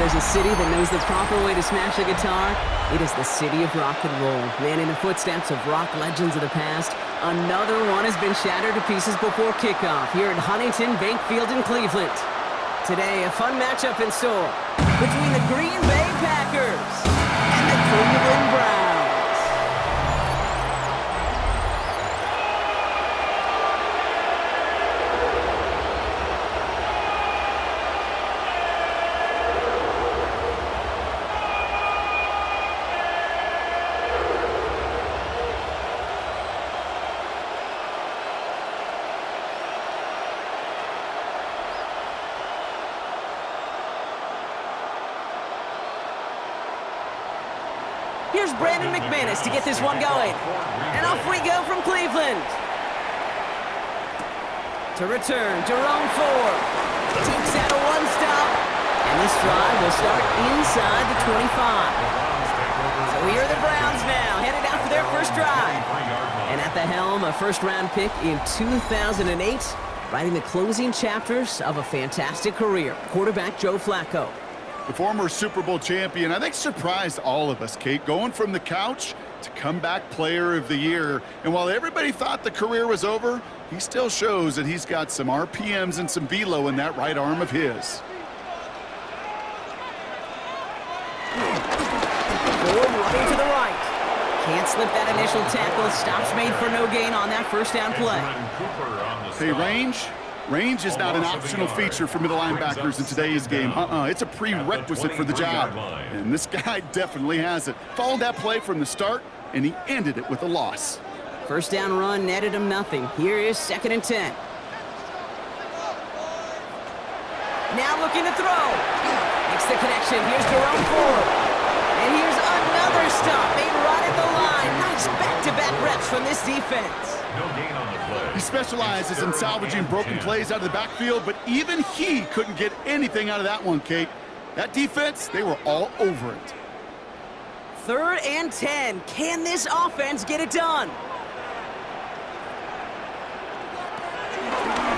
there's a city that knows the proper way to smash a guitar, it is the city of rock and roll. Man, in the footsteps of rock legends of the past, another one has been shattered to pieces before kickoff here at Huntington Bank Field in Cleveland. Today, a fun matchup in store between the Green Bay Packers and the Cleveland Browns. Here's Brandon McManus to get this one going. And off we go from Cleveland. To return, Jerome Ford takes out a one-stop. And this drive will start inside the 25. So here are the Browns now, headed out for their first drive. And at the helm, a first-round pick in 2008, writing the closing chapters of a fantastic career, quarterback Joe Flacco. The former Super Bowl champion, I think, surprised all of us, Kate, going from the couch to comeback player of the year. And while everybody thought the career was over, he still shows that he's got some RPMs and some velo in that right arm of his. Ford running to the right. Can't slip that initial tackle. Stops made for no gain on that first down play. Hey, Range is not an optional feature for middle linebackers in today's game. It's a prerequisite for the job. And this guy definitely has it. Followed that play from the start, and he ended it with a loss. First down run netted him nothing. Here is 2nd and 10. Now looking to throw. Makes the connection. Here's Jerome Ford. And here's another stop made right at the line. Nice back-to-back reps from this defense. No gain on the play. He specializes in salvaging broken plays out of the backfield, but even he couldn't get anything out of that one, Kate. That defense, they were all over it. 3rd and 10. Can this offense get it done?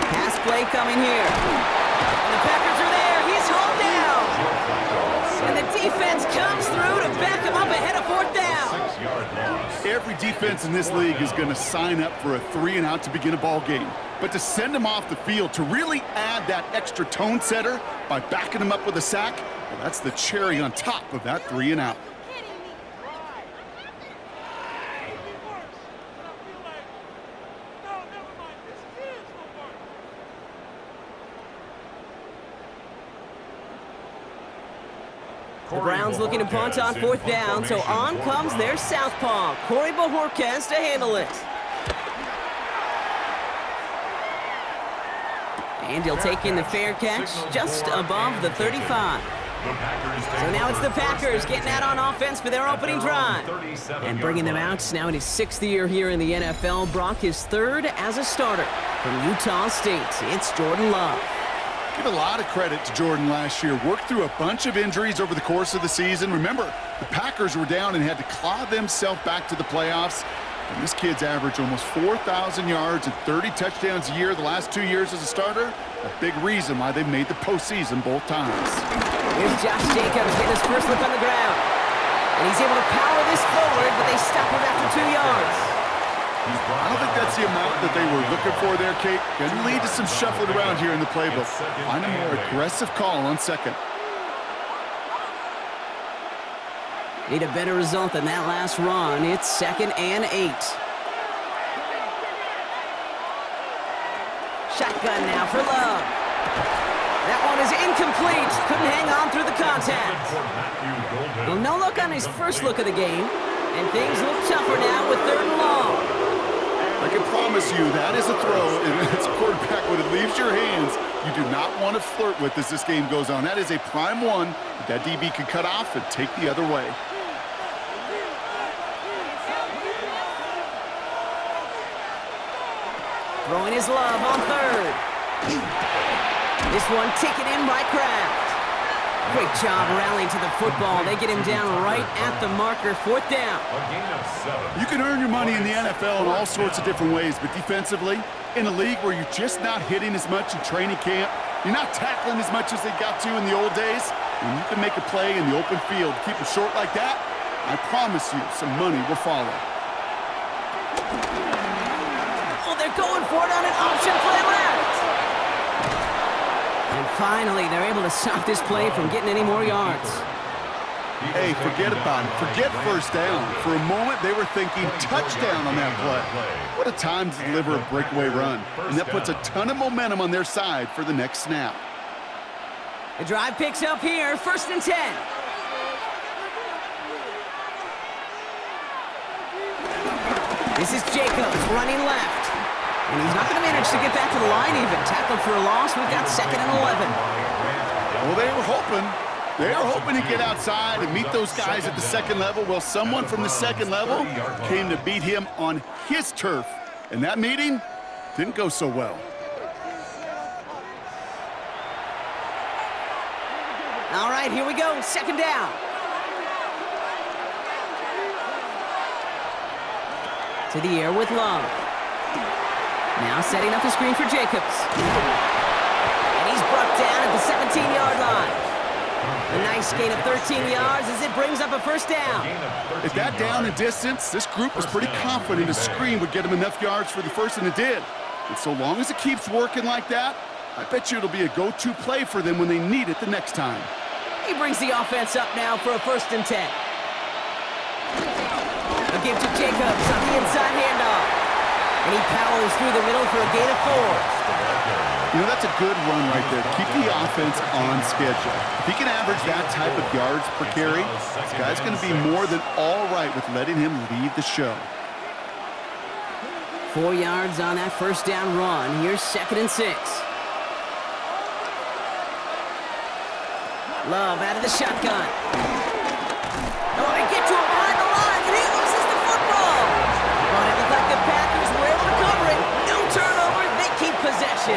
Pass play coming here. And the Packers are there. He's hauled down. And the defense comes through to back him up ahead of 4th down. 6-yard loss. Every defense in this league is going to sign up for a 3-and-out to begin a ball game. But to send him off the field, to really add that extra tone setter by backing him up with a sack, well, that's the cherry on top of that 3-and-out. The Browns looking to punt on 4th down, so on comes their southpaw, Corey Bojorquez, to handle it. And he'll take in the fair catch just above the 35. So now it's the Packers getting out on offense for their opening drive. And bringing them out now in his 6th year here in the NFL. Brock is 3rd as a starter from Utah State. It's Jordan Love. Give a lot of credit to Jordan last year. Worked through a bunch of injuries over the course of the season. Remember, the Packers were down and had to claw themselves back to the playoffs. And this kid's averaged almost 4,000 yards and 30 touchdowns a year the last 2 years as a starter. A big reason why they've made the postseason both times. Here's Josh Jacobs getting his first look on the ground. And he's able to power this forward, but they stop him after 2 yards. I don't think that's the amount that they were looking for there, Kate. Can lead to some shuffling around here in the playbook. Find a more aggressive call on 2nd. Need a better result than that last run. It's 2nd and 8. Shotgun now for Love. That one is incomplete. Couldn't hang on through the contact. Well, no look on his first look of the game. And things look tougher now with 3rd and long. I can promise you that is a throw, and as a quarterback, when it leaves your hands, you do not want to flirt with as this game goes on. That is a prime one that DB can cut off and take the other way. Throwing his Love on 3rd. This one taken in by Kraft. Great job rallying to the football. They get him down right at the marker. 4th down. A gain of 7. You can earn your money in the NFL in all sorts of different ways, but defensively, in a league where you're just not hitting as much in training camp, You're not tackling as much as they got to in the old days. When you can make a play in the open field, keep it short like that, I promise you some money will follow. Oh, they're going for it on an option play left. And finally, they're able to stop this play from getting any more yards. Hey, forget about it. Forget first down. For a moment, they were thinking touchdown on that play. What a time to deliver a breakaway run. And that puts a ton of momentum on their side for the next snap. The drive picks up here, 1st and 10. This is Jacobs running left. And he's not going to manage to get back to the line even. Tackled for a loss. We've got 2nd and 11. Well, they were hoping. They are hoping to get outside and meet those guys at the 2nd level. Well, someone from the 2nd level came to beat him on his turf. And that meeting didn't go so well. All right, here we go. 2nd down. To the air with Love. Now setting up the screen for Jacobs. And he's brought down at the 17-yard line. A nice gain of 13 yards as it brings up a 1st down. At that down and distance, this group was pretty confident a screen would get them enough yards for the 1st, and it did. And so long as it keeps working like that, I bet you it'll be a go-to play for them when they need it the next time. He brings the offense up now for a 1st and 10. A give to Jacobs on the inside handoff. And he powers through the middle for a gain of 4. You know, that's a good run right there. Keep the offense on schedule. If he can average that type of yards per carry, this guy's going to be more than all right with letting him lead the show. 4 yards on that 1st down run. Here's 2nd and 6. Love out of the shotgun. Oh, they get to him behind the line, and he loses the football. But it looked like the Packers were able to cover it. No turnover. They keep possession.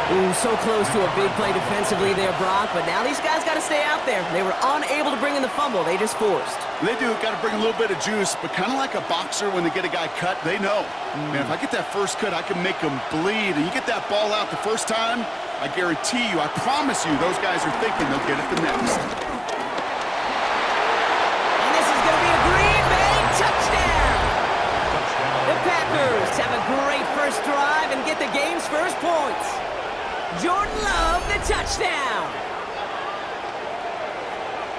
Ooh, so close to a big play defensively there, Brock, but now these guys got to stay out there. They were unable to bring in the fumble. They just forced. They do. Got to bring a little bit of juice, but kind of like a boxer when they get a guy cut, they know. Man, if I get that first cut, I can make them bleed. And you get that ball out the first time, I guarantee you, I promise you, those guys are thinking they'll get it the next. And this is going to be a Green Bay touchdown. The Packers have a great first drive and get the game's first points. Jordan Love, the touchdown.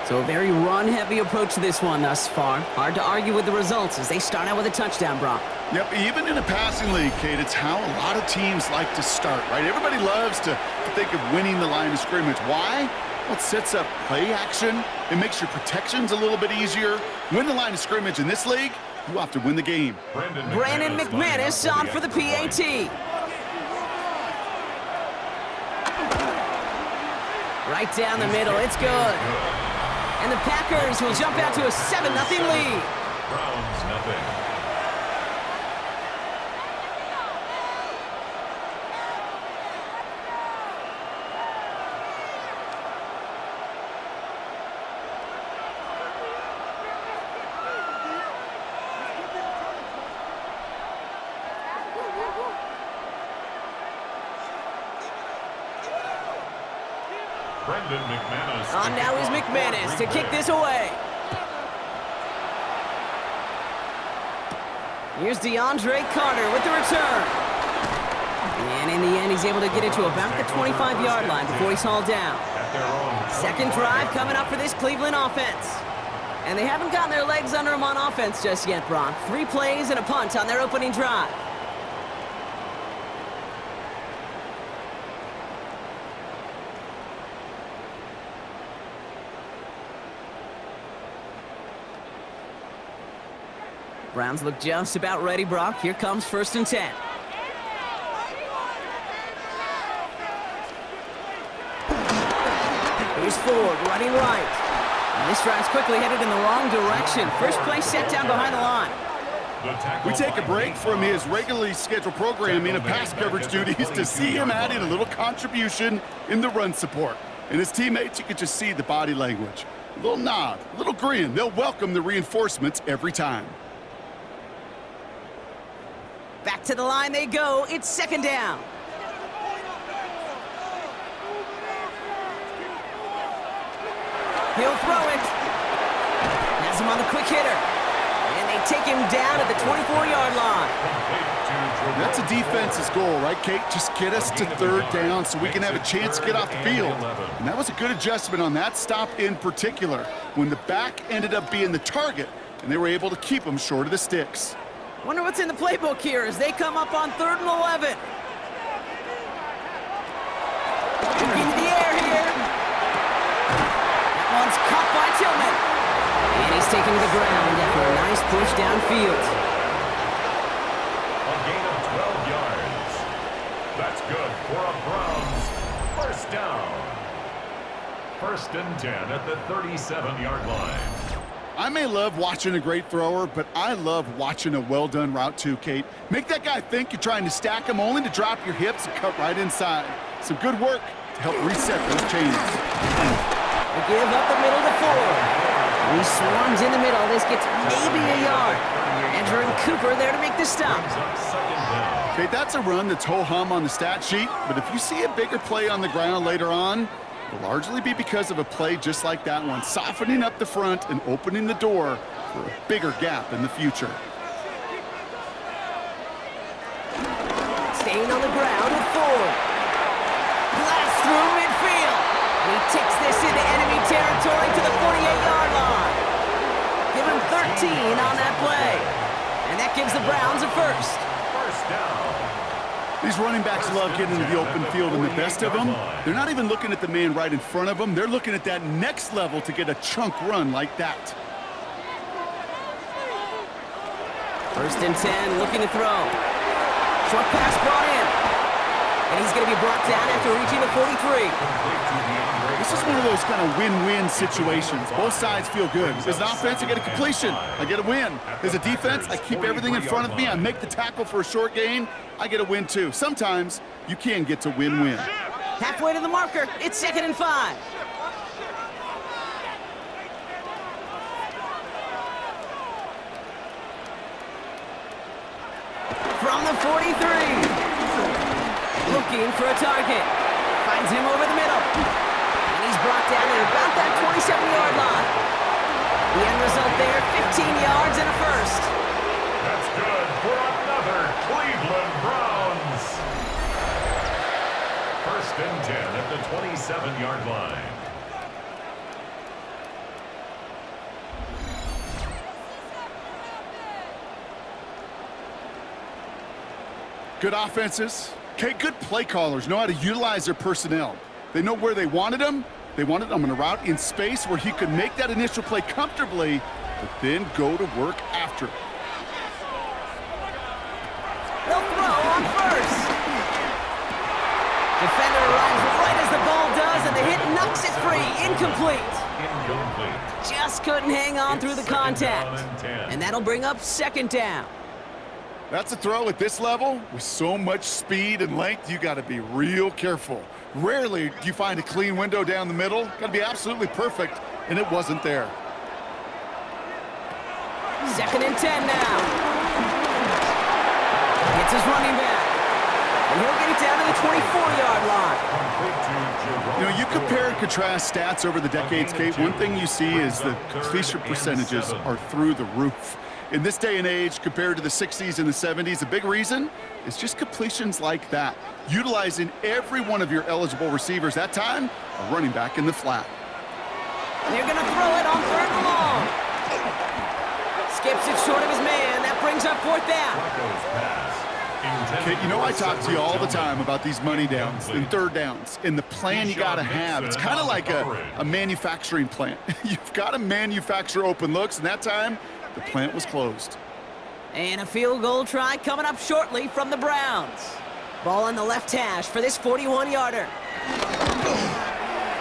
So a very run-heavy approach to this one thus far. Hard to argue with the results as they start out with a touchdown, Brock. Yep, even in a passing league, Kate, it's how a lot of teams like to start, right? Everybody loves to think of winning the line of scrimmage. Why? Well, it sets up play action. It makes your protections a little bit easier. Win the line of scrimmage in this league, you have to win the game. Brandon McManus on for the PAT. Right down the middle, it's good. And the Packers will jump out to a 7-0 lead. Browns, nothing. Brendan McManus. On now is McManus to kick this away. Here's DeAndre Carter with the return. And in the end, he's able to get it to about the 25-yard line before he's hauled down. 2nd drive coming up for this Cleveland offense. And they haven't gotten their legs under them on offense just yet, Brock. 3 plays and a punt on their opening drive. Browns look just about ready, Brock. Here comes 1st and 10. Here's Ford running right. And this drive's quickly headed in the wrong direction. First play set down behind the line. We take a break from his regularly scheduled programming of pass coverage duties to see him adding a little contribution in the run support. And his teammates, you could just see the body language. A little nod, a little grin. They'll welcome the reinforcements every time. Back to the line they go. It's 2nd down. He'll throw it. Has him on the quick hitter. And they take him down at the 24-yard line. That's a defense's goal, right, Kate? Just get us to third down so we can have a chance to get off the field. And that was a good adjustment on that stop in particular, when the back ended up being the target, and they were able to keep him short of the sticks. Wonder what's in the playbook here as they come up on 3rd and 11. Into the air here. That one's caught by Tillman. And he's taken to the ground after a nice push downfield. A gain of 12 yards. That's good for a Browns first down. 1st and 10 at the 37-yard line. I may love watching a great thrower, but I love watching a well-done route too, Kate. Make that guy think you're trying to stack him only to drop your hips and cut right inside. Some good work to help reset those chains. They give up the middle to Ford. He swarms in the middle. This gets maybe a yard. Andrew and Cooper there to make the stop. Kate, that's a run that's ho-hum on the stat sheet, but if you see a bigger play on the ground later on, it'll largely be because of a play just like that one, softening up the front and opening the door for a bigger gap in the future. Staying on the ground with Ford. Blast through midfield. And he takes this into enemy territory to the 48-yard line. Give him 13 on that play. And that gives the Browns a first. First down. These running backs love getting into the open field, and the best of them, they're not even looking at the man right in front of them. They're looking at that next level to get a chunk run like that. 1st and 10, looking to throw. Short pass brought in. And he's going to be brought down after reaching the 43. This is one of those kind of win-win situations. Both sides feel good. As an offense, I get a completion. I get a win. As a defense, I keep everything in front of me. I make the tackle for a short gain. I get a win, too. Sometimes, you can get to win-win. Halfway to the marker. It's 2nd and 5. From the 43. Looking for a target. Finds him over the middle. And he's brought down at about that 27-yard line. The end result there, 15 yards and a first. That's good for another Cleveland Browns. 1st and 10 at the 27-yard line. Good offenses. Okay, good play callers know how to utilize their personnel. They know where they wanted them. They wanted them on a route in space where he could make that initial play comfortably, but then go to work after. They'll throw on 1st. Defender arrives right as the ball does, and the hit knocks it free. Incomplete. Just couldn't hang on through the contact. And that'll bring up 2nd down. That's a throw at this level. With so much speed and length, you got to be real careful. Rarely do you find a clean window down the middle. Got to be absolutely perfect, and it wasn't there. 2nd and 10 now. Gets his running back. And he'll get it down to the 24-yard line. You know, you compare and contrast stats over the decades, Kate. One thing you see is the completion percentages are through the roof. In this day and age, compared to the 60s and the 70s, a big reason is just completions like that. Utilizing every one of your eligible receivers. That time, a running back in the flat. They're going to throw it on 3rd and long. Skips it short of his man. That brings up 4th down. Kate, you know I talk to you all the time about these money downs and 3rd downs and the plan you got to have. It's kind of like a manufacturing plant. You've got to manufacture open looks, and that time, the plant was closed. And a field goal try coming up shortly from the Browns. Ball on the left hash for this 41-yarder.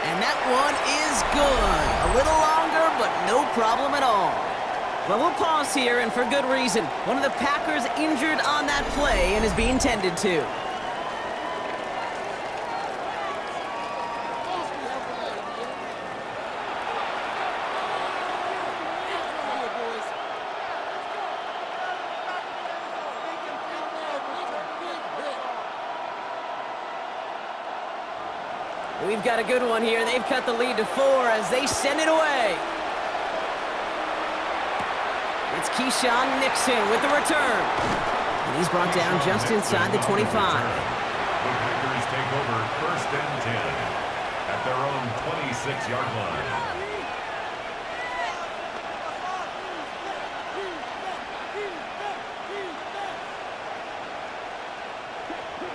And that one is good. A little longer, but no problem at all. Well, we'll pause here, and for good reason. One of the Packers injured on that play and is being tended to. We've got a good one here. They've cut the lead to 4 as they send it away. It's Keyshawn Nixon with the return. And he's brought down just inside the 25. The Packers take over 1st and 10 at their own 26-yard line.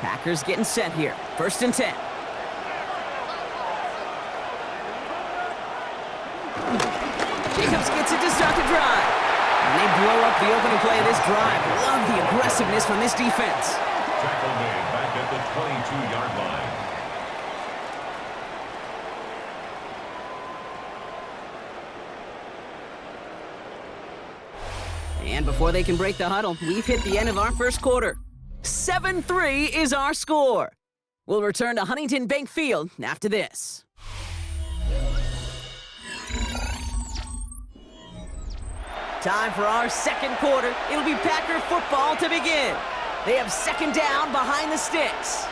Packers getting set here. 1st and 10. Jacobs gets it to start the drive. And they blow up the opening play of this drive. Love the aggressiveness from this defense. Tackle made back at the 22-yard line. And before they can break the huddle, we've hit the end of our first quarter. 7-3 is our score. We'll return to Huntington Bank Field after this. Time for our second quarter. It'll be Packer football to begin. They have 2nd down behind the sticks.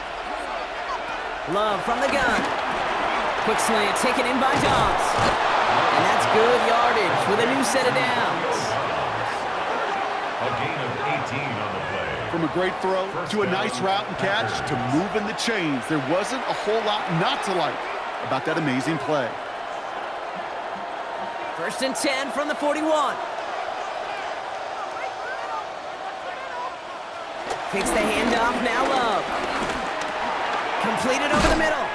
Love from the gun. Quick slant taken in by Dobbs. And that's good yardage with a new set of downs. A gain of 18 on the play. From a great throw to a nice route and catch to moving the chains, there wasn't a whole lot not to like about that amazing play. 1st and 10 from the 41. Takes the handoff, now Love. Completed over the middle.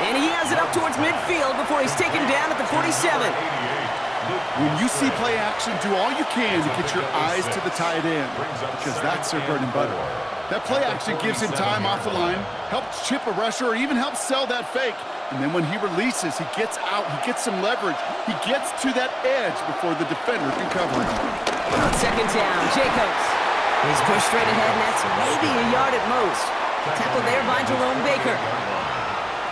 And he has it up towards midfield before he's taken down at the 47. When you see play action, do all you can to get your eyes to the tight end, because that's their bread and butter. That play action gives him time off the line, helps chip a rusher, or even helps sell that fake. And then when he releases, he gets out, he gets some leverage. He gets to that edge before the defender can cover him. On 2nd down, Jacobs. He's pushed straight ahead, and that's maybe a yard at most. Tackled there by Jerome Baker.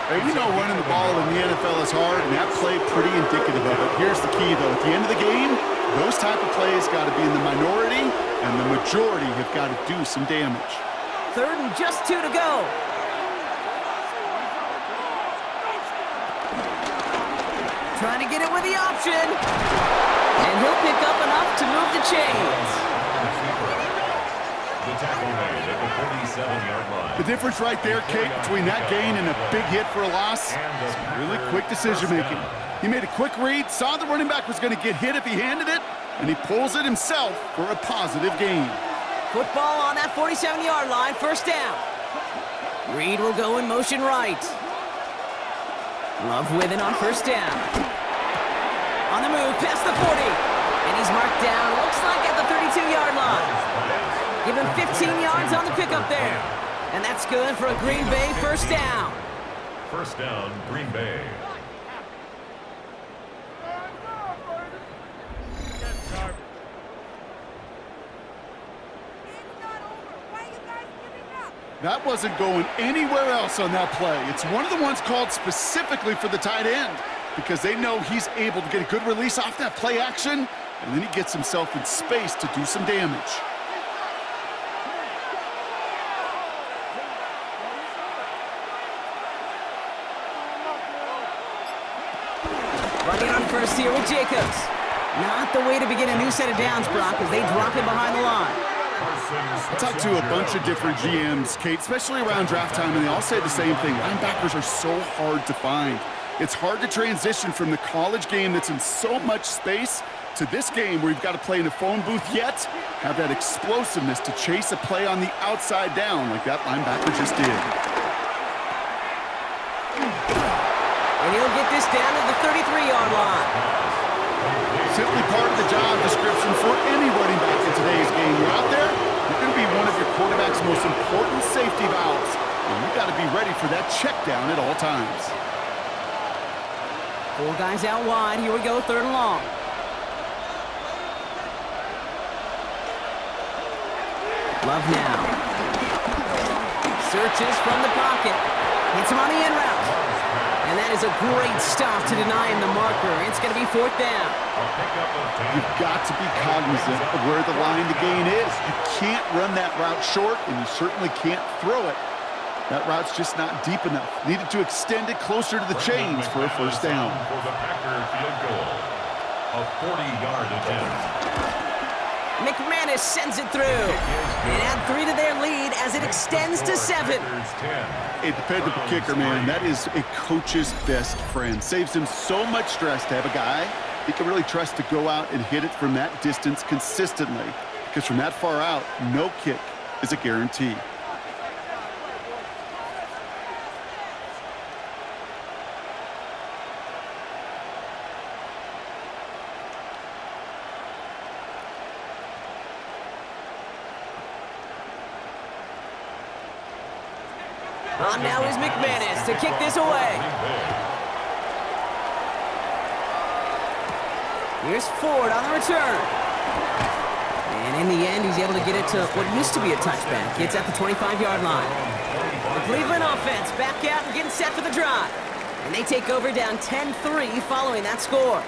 Hey, we know running the ball in the NFL is hard, and that play pretty indicative of it. Here's the key, though. At the end of the game, those type of plays got to be in the minority, and the majority have got to do some damage. 3rd and just 2 to go. Trying to get it with the option. And he'll pick up enough to move the chains. The tackle made at the 47-yard line. The difference right there, Kate, between that gain and a big hit for a loss is really quick decision-making. He made a quick read, saw the running back was going to get hit if he handed it, and he pulls it himself for a positive gain. Football on that 47-yard line, 1st down. Reed will go in motion right. Love with it on 1st down. On the move, past the 40. And he's marked down, looks like at the 32-yard line. Give him 15 yards on the pickup there. And that's good for a Green Bay 1st down. 1st down, Green Bay. That wasn't going anywhere else on that play. It's one of the ones called specifically for the tight end because they know he's able to get a good release off that play action, and then he gets himself in space to do some damage. Running on 1st here with Jacobs. Not the way to begin a new set of downs, Brock, as they drop it behind the line. I talked to a bunch of different GMs, Kate, especially around draft time, and they all say the same thing. Linebackers are so hard to find. It's hard to transition from the college game that's in so much space to this game where you've got to play in a phone booth, yet have that explosiveness to chase a play on the outside down like that linebacker just did. And he'll get this down to the 33-yard line. Simply part of the job description for any running back in today's game. You're out there, you're going to be one of your quarterback's most important safety valves. And you've got to be ready for that check down at all times. 4 guys out wide. Here we go, 3rd and long. Love now. Searches from the pocket. Hits him on the in route. And that is a great stop to deny him the marker. It's going to be 4th down. You've got to be cognizant of where the line to gain is. You can't run that route short, and you certainly can't throw it That route's just not deep enough. Needed to extend it closer to the chains for a first down. For the Packer field goal. A 40-yard attempt. McManus sends it through. And add 3 to their lead as it extends to 7. A dependable kicker, man. That is a coach's best friend. Saves him so much stress to have a guy he can really trust to go out and hit it from that distance consistently. Because from that far out, no kick is a guarantee. On now is McManus to kick this away. Here's Ford on the return. And in the end, he's able to get it to what used to be a touchback. It's at the 25-yard line. The Cleveland offense back out and getting set for the drive. And they take over down 10-3 following that score.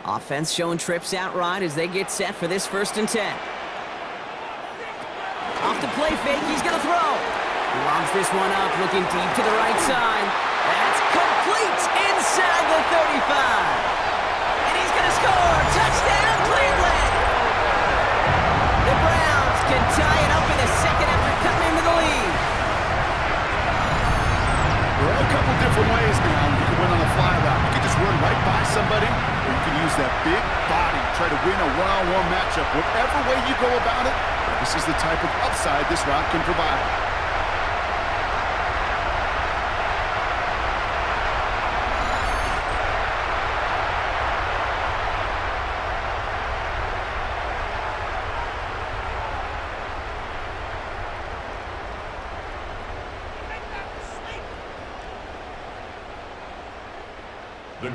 Offense showing trips out right as they get set for this 1st and 10. Off the play fake, he's going to throw. He lobs this one up, looking deep to the right side. That's complete inside the 35. And he's going to score. Touchdown, Cleveland. The Browns can tie it up in a second after cutting into the lead. There are a couple different ways now you can win on the fly route. You can just run right by somebody, or you can use that big body, try to win a one-on-one matchup. Whatever way you go about it, this is the type of upside this route can provide.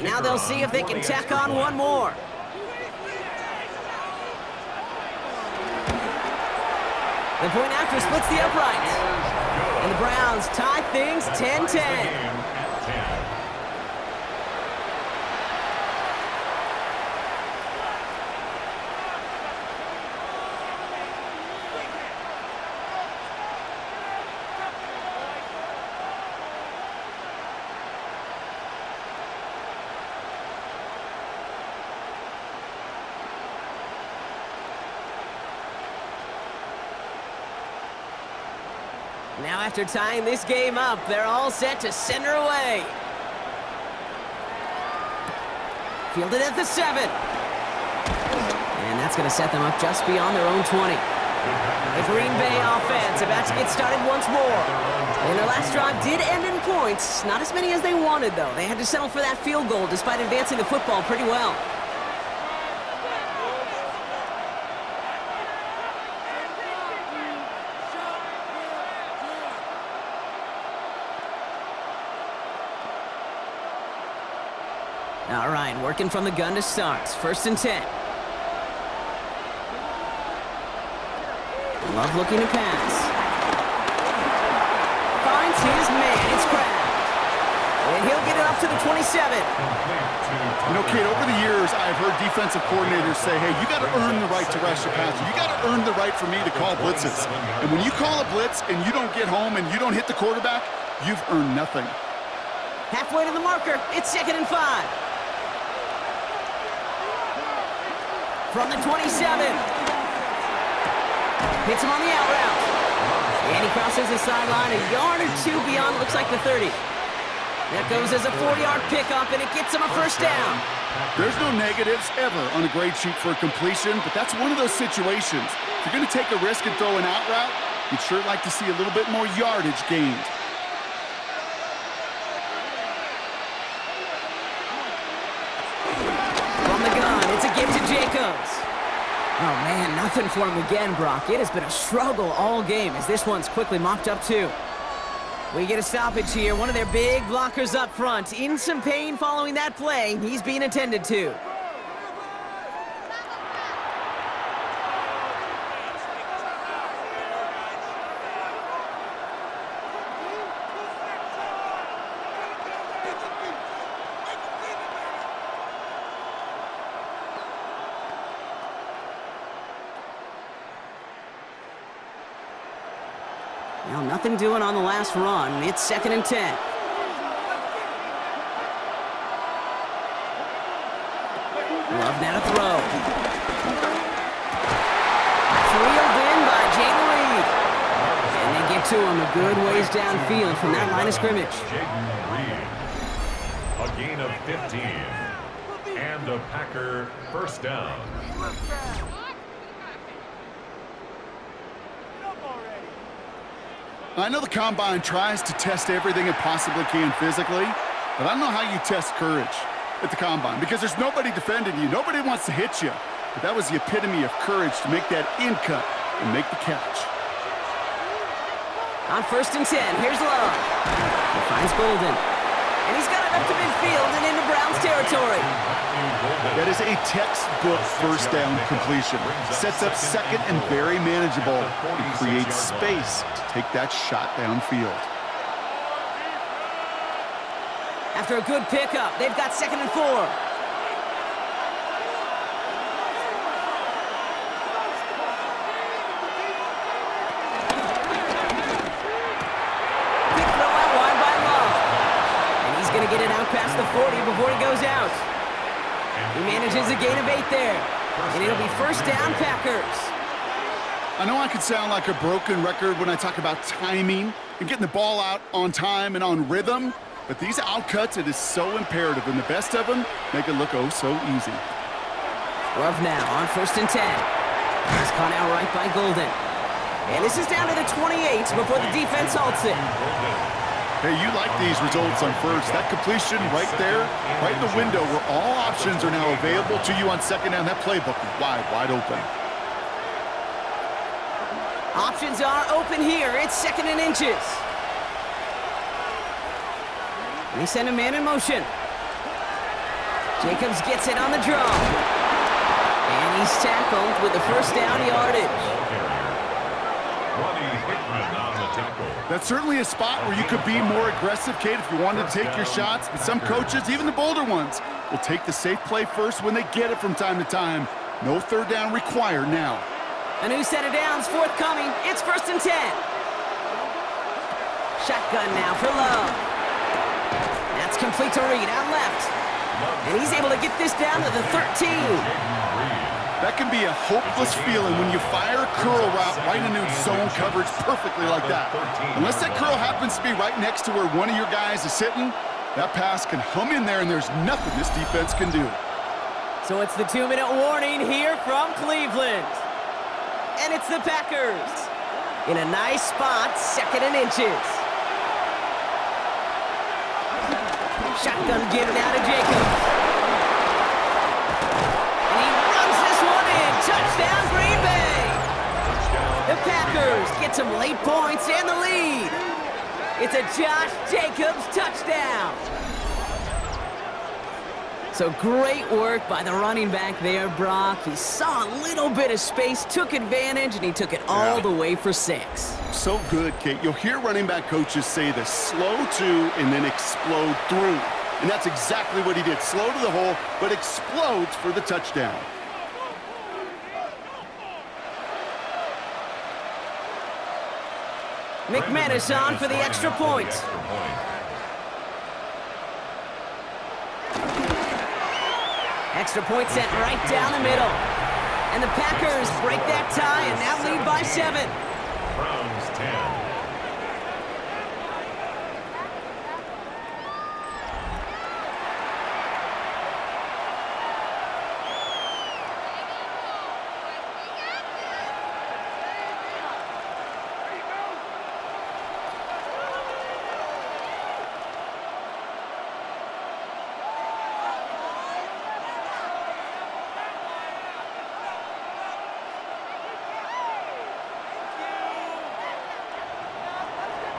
Now they'll see if they can tack on one more. The point after splits the uprights. And the Browns tie things 10-10. Now after tying this game up, they're all set to center away. Fielded at the 7. And that's going to set them up just beyond their own 20. The Green Bay offense about to get started once more. And their last drive did end in points. Not as many as they wanted, though. They had to settle for that field goal despite advancing the football pretty well. All right, working from the gun to start. 1st and 10. Love looking to pass. Finds his man. It's Kraft. And he'll get it up to the 27. You know, Kate, over the years, I've heard defensive coordinators say, hey, you got to earn the right to rush your passer. You got to earn the right for me to call blitzes. And when you call a blitz and you don't get home and you don't hit the quarterback, you've earned nothing. Halfway to the marker. It's 2nd and 5. From the 27. Hits him on the out route. And he crosses the sideline a yard or 2 beyond, looks like the 30. That goes as a 4-yard pickup, and it gets him a 1st down. There's no negatives ever on a grade sheet for a completion, but that's one of those situations. If you're going to take a risk and throw an out route, you'd sure like to see a little bit more yardage gained. It's a gift to Jacobs. Oh, man, nothing for him again, Brock. It has been a struggle all game as this one's quickly mopped up, too. We get a stoppage here. One of their big blockers up front. In some pain following that play. He's being attended to. Now, nothing doing on the last run. It's 2nd and 10. Love now to throw. Reeled in by Jaden Reed. And they get to him a good ways downfield from that line of scrimmage. Jaden Reed. A gain of 15. And a Packer first down. I know the Combine tries to test everything it possibly can physically, but I don't know how you test courage at the Combine because there's nobody defending you. Nobody wants to hit you. But that was the epitome of courage to make that in cut and make the catch. On 1st and 10, here's Love. He finds Golden. And he's got it up to midfield and into Browns territory. That is a textbook first down completion. Sets up 2nd and very manageable and creates space to take that shot downfield. After a good pickup, they've got 2nd and 4. Get it out past the 40 before he goes out. He manages a gain of 8 there. And it'll be first down, Packers. I know I could sound like a broken record when I talk about timing and getting the ball out on time and on rhythm, but these outcuts, it is so imperative, and the best of them make it look oh so easy. Love now on 1st and 10. He's caught out right by Golden. And this is down to the 28 before the defense halts it. Hey, you like these results on first. That completion right there, right in the window where all options are now available to you on 2nd down. That playbook is wide, wide open. Options are open here. It's 2nd and inches. And they send a man in motion. Jacobs gets it on the draw. And he's tackled with the first down yardage. That's certainly a spot where you could be more aggressive, Kate, if you wanted to take your shots. But some coaches, even the bolder ones, will take the safe play first when they get it from time to time. No 3rd down required now. A new set of downs forthcoming. It's 1st and 10. Shotgun now for Love. That's complete to Reed out left. And he's able to get this down to the 13. That can be a hopeless feeling when you fire a curl route right into zone coverage perfectly like that. Unless that curl happens to be right next to where one of your guys is sitting, that pass can hum in there and there's nothing this defense can do. So it's the 2-minute warning here from Cleveland. And it's the Packers. In a nice spot, 2nd and inches. Shotgun given out to Jacobs. Touchdown, Green Bay! The Packers get some late points and the lead. It's a Josh Jacobs touchdown. So great work by the running back there, Brock. He saw a little bit of space, took advantage, and he took it all the way for 6. So good, Kate. You'll hear running back coaches say this: slow to and then explode through. And that's exactly what he did. Slow to the hole, but explodes for the touchdown. McManus on for the extra point. Extra point sent right down the middle. And the Packers break that tie and now lead by 7. Browns 10.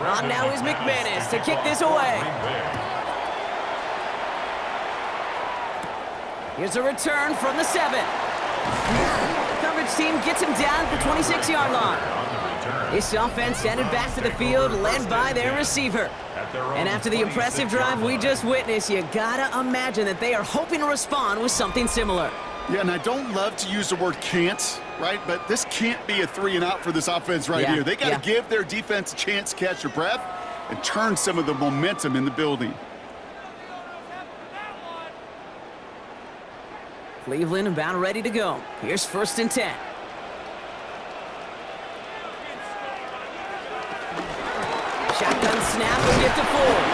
On now is McManus to kick this away. Here's a return from the 7. The coverage team gets him down at the 26-yard line. This offense headed back to the field, led by their receiver. And after the impressive drive we just witnessed, you gotta imagine that they are hoping to respond with something similar. Yeah, and I don't love to use the word can't, right? But this can't be a 3-and-out for this offense right here. They got to give their defense a chance to catch their breath and turn some of the momentum in the building. Cleveland about ready to go. Here's 1st and 10. Shotgun snap will get to Ford.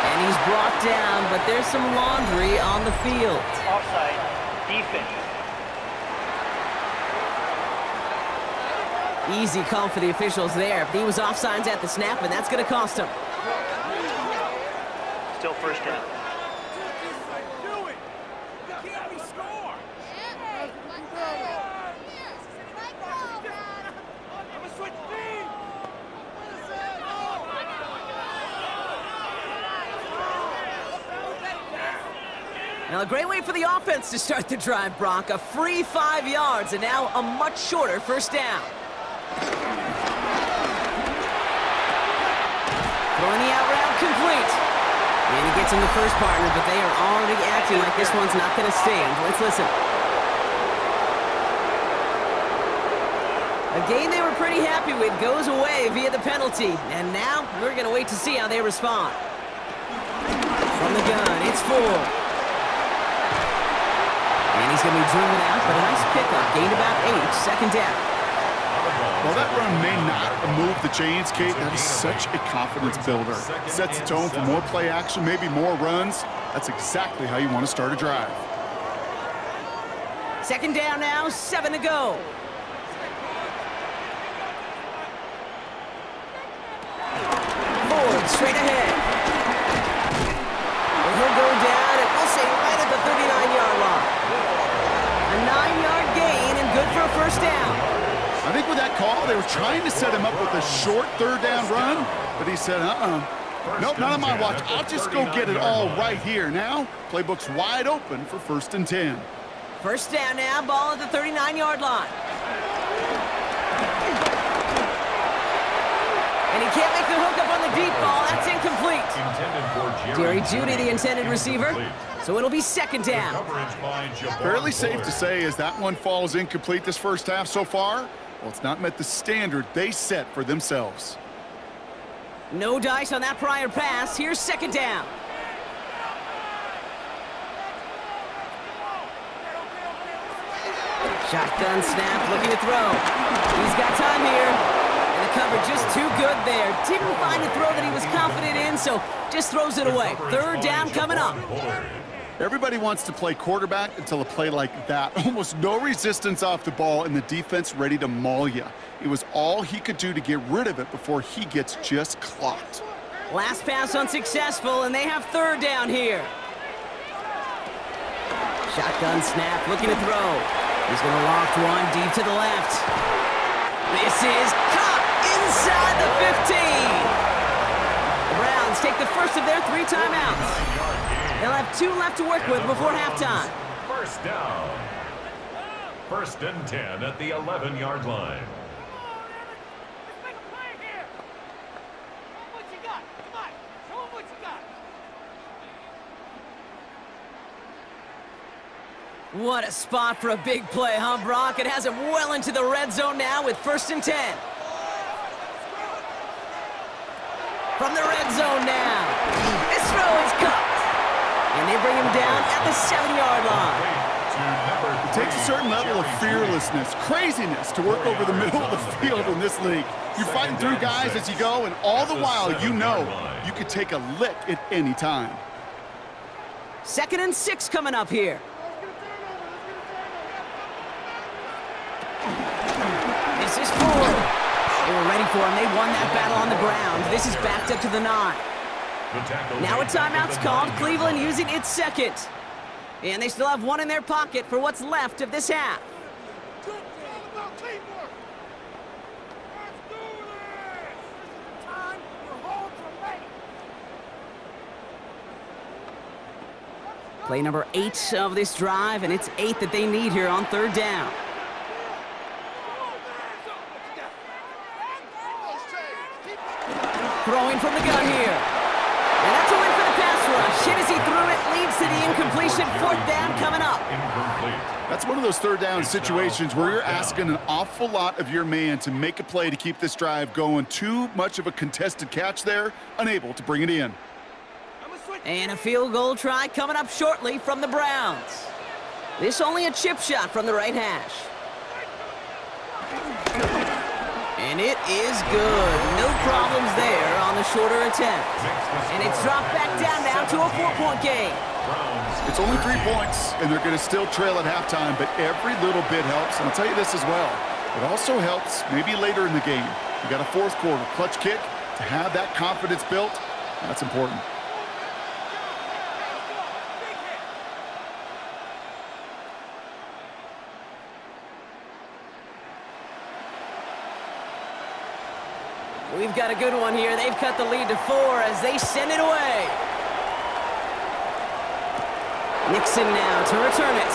And he's brought down, but there's some laundry on the field. Offside. Defense. Easy call for the officials there. He was offsides at the snap, and that's going to cost him. Still 1st down. Now, a great way for the offense to start the drive, Brock. A free 5 yards, and now a much shorter 1st down. Throwing the out route complete. And he gets in the first partner, but they are already acting like this one's not going to stand. Let's listen. A game they were pretty happy with goes away via the penalty. And now we're going to wait to see how they respond. From the gun, it's Ford. And he's going to be driven out, but a nice pickup. Gained about 8, 2nd down. Well, that run may not move the chains, Kate. That is such a confidence builder. Sets the tone for more play action, maybe more runs. That's exactly how you want to start a drive. 2nd down now, 7 to go. Ford straight ahead. And he'll go down, and we'll say right at the 39-yard line. A 9-yard gain and good for a 1st down. I think with that call, they were trying to set him up with a short 3rd down run, but he said, nope, not on my watch. I'll just go get it all right here. Now, playbook's wide open for 1st and 10. 1st down now, ball at the 39-yard line. And he can't make the hook up on the deep ball. That's incomplete. Jerry Jeudy, the intended receiver. So it'll be 2nd down. Fairly safe to say as that one falls incomplete this 1st half so far. Well, it's not met the standard they set for themselves. No dice on that prior pass. Here's 2nd down. Shotgun snap, looking to throw. He's got time here. And the cover just too good there. Didn't find a throw that he was confident in, so just throws it away. 3rd down coming up. Everybody wants to play quarterback until a play like that. Almost no resistance off the ball and the defense ready to maul you. It was all he could do to get rid of it before he gets just clocked. Last pass unsuccessful, and they have 3rd down here. Shotgun snap, looking to throw. He's going to loft one deep to the left. This is caught inside the 15. The Browns take the first of their 3 timeouts. They'll have 2 left to work with before halftime. 1st down. 1st and 10 at the 11-yard line. What a spot for a big play, huh, Brock? It has him well into the red zone now with 1st and 10. From the red zone now. This throw is caught. And they bring him down at the 7-yard line. It takes a certain level of fearlessness, craziness to work over the middle of the field in this league. You're fighting through guys as you go, and all the while you know you could take a lick at any time. 2nd and 6 coming up here. This is Ford. They were ready for him. They won that battle on the ground. This is backed up to the 9. Now a timeout's called. Cleveland using its 2nd. And they still have 1 in their pocket for what's left of this half. Play number 8 of this drive, and it's 8 that they need here on 3rd down. Throwing from the gun here. And that's a win for the pass rush. hit as he threw it, leads to the incompletion. Fourth down coming up. Incomplete. That's one of those third down situations where you're asking an awful lot of your man to make a play to keep this drive going. Too much of a contested catch there, unable to bring it in. And a field goal try coming up shortly from the Browns. This only a chip shot from the right hash. And it is good. No problems there on the shorter attempt. And it's dropped back down now to a 4-point game. It's only 3 points, and they're going to still trail at halftime, but every little bit helps. And I'll tell you this as well. It also helps maybe later in the game. You got a fourth quarter clutch kick. To have that confidence built, that's important. We've got a good one here. They've cut the lead to 4 as they send it away. Nixon now to return it.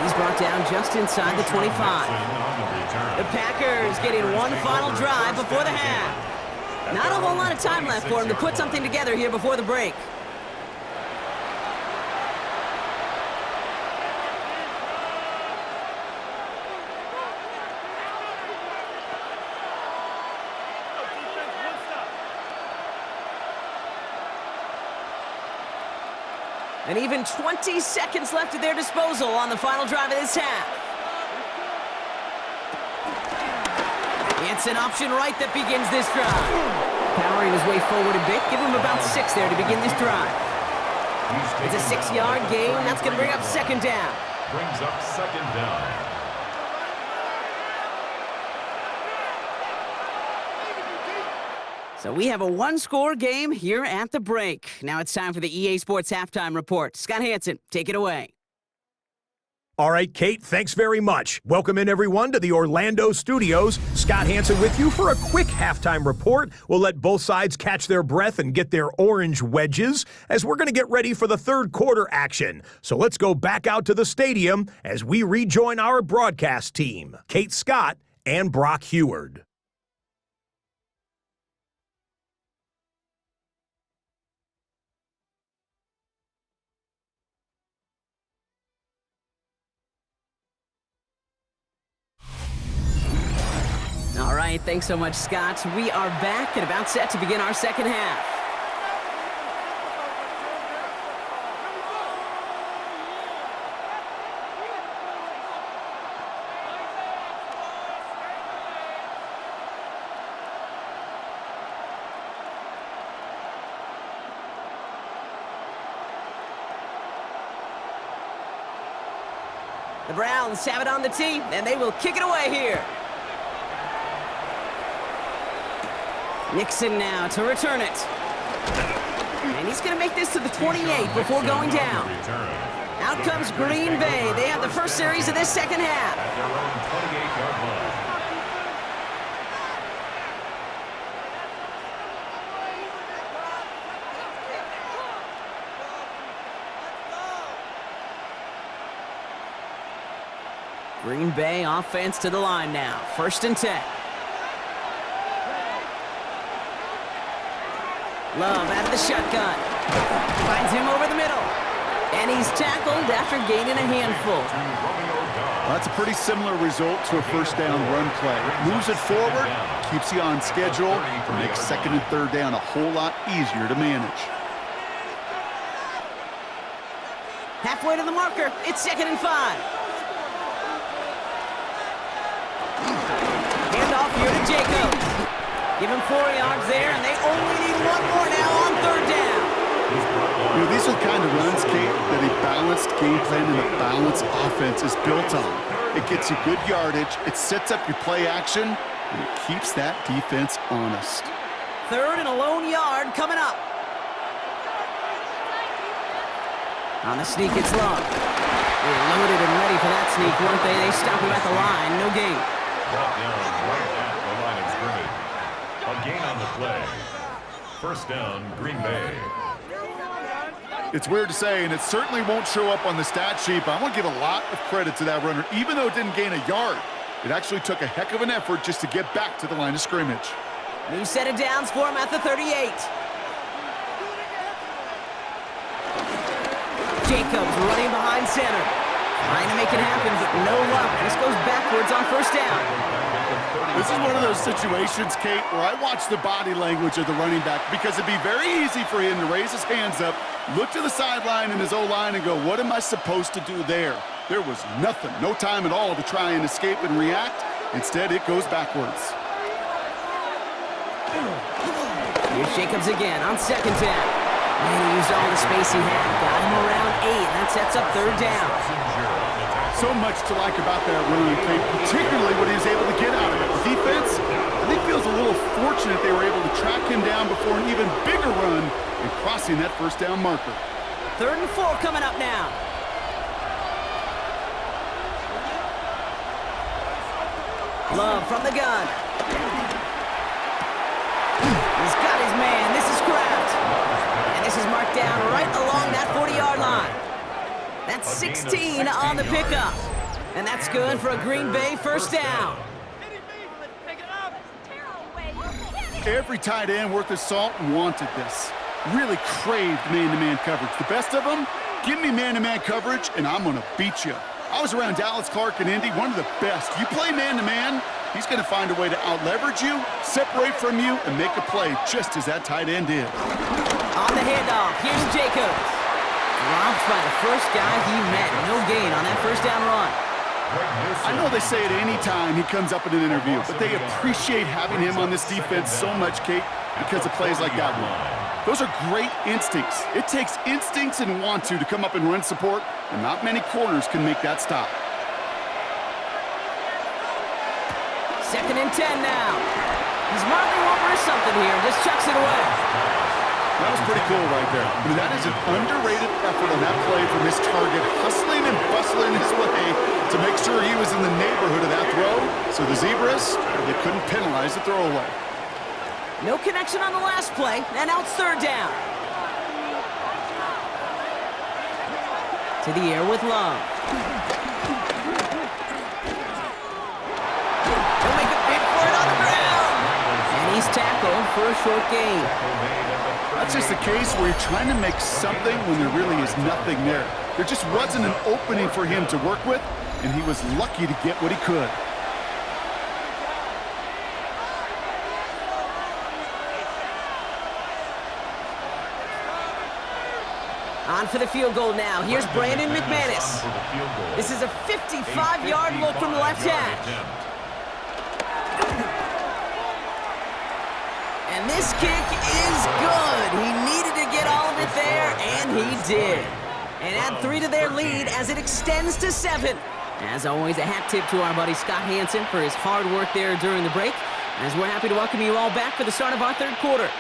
He's brought down just inside the 25. The Packers getting one final drive before the half. Not a whole lot of time left for him to put something together here before the break. And even 20 seconds left at their disposal on the final drive of this half. It's an option right that begins this drive. Powering his way forward a bit. Give him about 6 there to begin this drive. It's a 6-yard gain. That's going to bring up second down. Brings up second down. So we have a one-score game here at the break. Now it's time for the EA Sports Halftime Report. Scott Hansen, take it away. All right, Kate, thanks very much. Welcome in, everyone, to the Orlando studios. Scott Hansen with you for a quick halftime report. We'll let both sides catch their breath and get their orange wedges as we're going to get ready for the third quarter action. So let's go back out to the stadium as we rejoin our broadcast team, Kate Scott and Brock Heward. All right, thanks so much, Scott. We are back and about set to begin our second half. The Browns have it on the tee, and they will kick it away here. Nixon now to return it. And he's going to make this to the 28 before going down. Out comes Green Bay. They have the first series of this second half. At their own 28-yard line. Green Bay offense to the line now. First and 10. Love out of the shotgun. Finds him over the middle. And he's tackled after gaining a handful. Well, that's a pretty similar result to a first down run play. Moves it forward, keeps you on schedule, and makes second and third down a whole lot easier to manage. Halfway to the marker. It's 2nd and 5. Handoff here to Jacobs. Give him 4 yards there, and they only need one more now on third down. You know, these are the kind of runs, Kate, that a balanced game plan and a balanced offense is built on. It gets you good yardage, it sets up your play action, and it keeps that defense honest. Third and a lone yard coming up. On the sneak, it's Love. They were loaded and ready for that sneak, weren't they? They stop him at the line, no gain. Brought down right at the line of scrimmage. A gain on the play. First down, Green Bay. It's weird to say, and it certainly won't show up on the stat sheet, but I want to give a lot of credit to that runner. Even though it didn't gain a yard, it actually took a heck of an effort just to get back to the line of scrimmage. New set of downs for him at the 38. Jacobs running behind center. Trying to make it happen, but no luck. This goes backwards on first down. This is one of those situations, Kate, where I watch the body language of the running back because it'd be very easy for him to raise his hands up, look to the sideline in his O-line and go, what am I supposed to do there? There was nothing, no time at all to try and escape and react. Instead, it goes backwards. Here's Jacobs again on second down. And he used all the space he had. Got him around 8, and that sets up third down. So much to like about that run, Kate, particularly what he was able to get out of it. The defense, I think, feels a little fortunate they were able to track him down before an even bigger run and crossing that first down marker. 3rd and 4 coming up now. Love from the gun. He's got his man. This is Kraft. And this is marked down right along that 40-yard line. That's 16 on the pickup. And that's good for a Green Bay first down. Every tight end worth his salt wanted this. Really craved man-to-man coverage. The best of them, give me man-to-man coverage, and I'm going to beat you. I was around Dallas Clark and Indy, one of the best. You play man-to-man, he's going to find a way to out-leverage you, separate from you, and make a play just as that tight end did. On the handoff, here's Jacobs. Dropped by the first guy he met. No gain on that first down run. I know they say it any time he comes up in an interview, but they appreciate having him on this defense so much, Kate, because of plays like that one. Those are great instincts. It takes instincts and want to come up and run support, and not many corners can make that stop. 2nd and 10 now. He's modeling over something here. Just chucks it away. That was pretty cool right there. I mean, that is an underrated effort on that play from his target, hustling and bustling his way to make sure he was in the neighborhood of that throw. So the Zebras, they couldn't penalize the throwaway. No connection on the last play, and now it's 3rd down. To the air with Love. He'll make a big for it on the ground. And he's tackled for a short gain. That's just a case where you're trying to make something when there really is nothing there. There just wasn't an opening for him to work with, and he was lucky to get what he could. On for the field goal now. Here's Brandon McManus. This is a 55-yard look from the left hash. And this kick is good. He needed to get all of it there, and he did. And add 3 to their lead as it extends to 7. As always, a hat tip to our buddy Scott Hansen for his hard work there during the break, as we're happy to welcome you all back for the start of our 3rd quarter.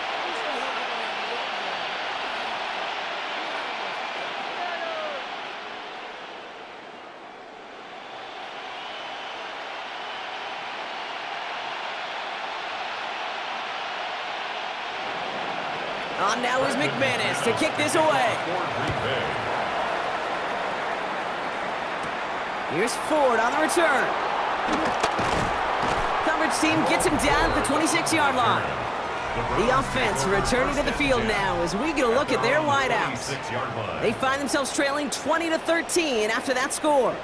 On now is McManus to kick this away. Here's Ford on the return. Coverage team gets him down at the 26-yard line. The offense returning to the field now as we get a look at their wideouts. They find themselves trailing 20-13 after that score.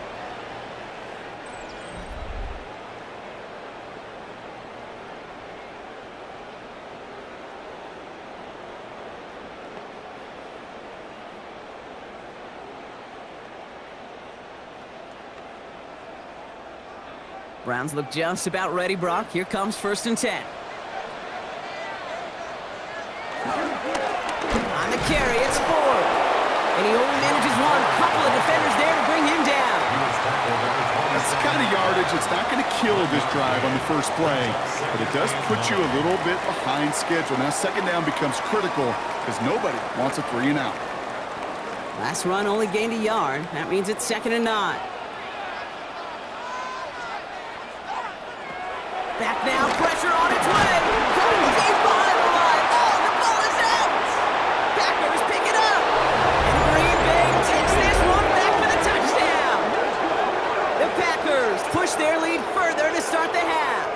Browns look just about ready, Brock. Here comes 1st and 10. On the carry, it's Ford. And he only manages one. Couple of defenders there to bring him down. That's the kind of yardage that's not going to kill this drive on the first play, but it does put you a little bit behind schedule. Now 2nd down becomes critical because nobody wants a 3 and out. Last run only gained a yard. That means it's 2nd and 9. Back now, pressure on its way. Coming deep behind the line. Oh, the ball is out. Packers pick it up. And Green Bay takes this one back for the touchdown. The Packers push their lead further to start the half.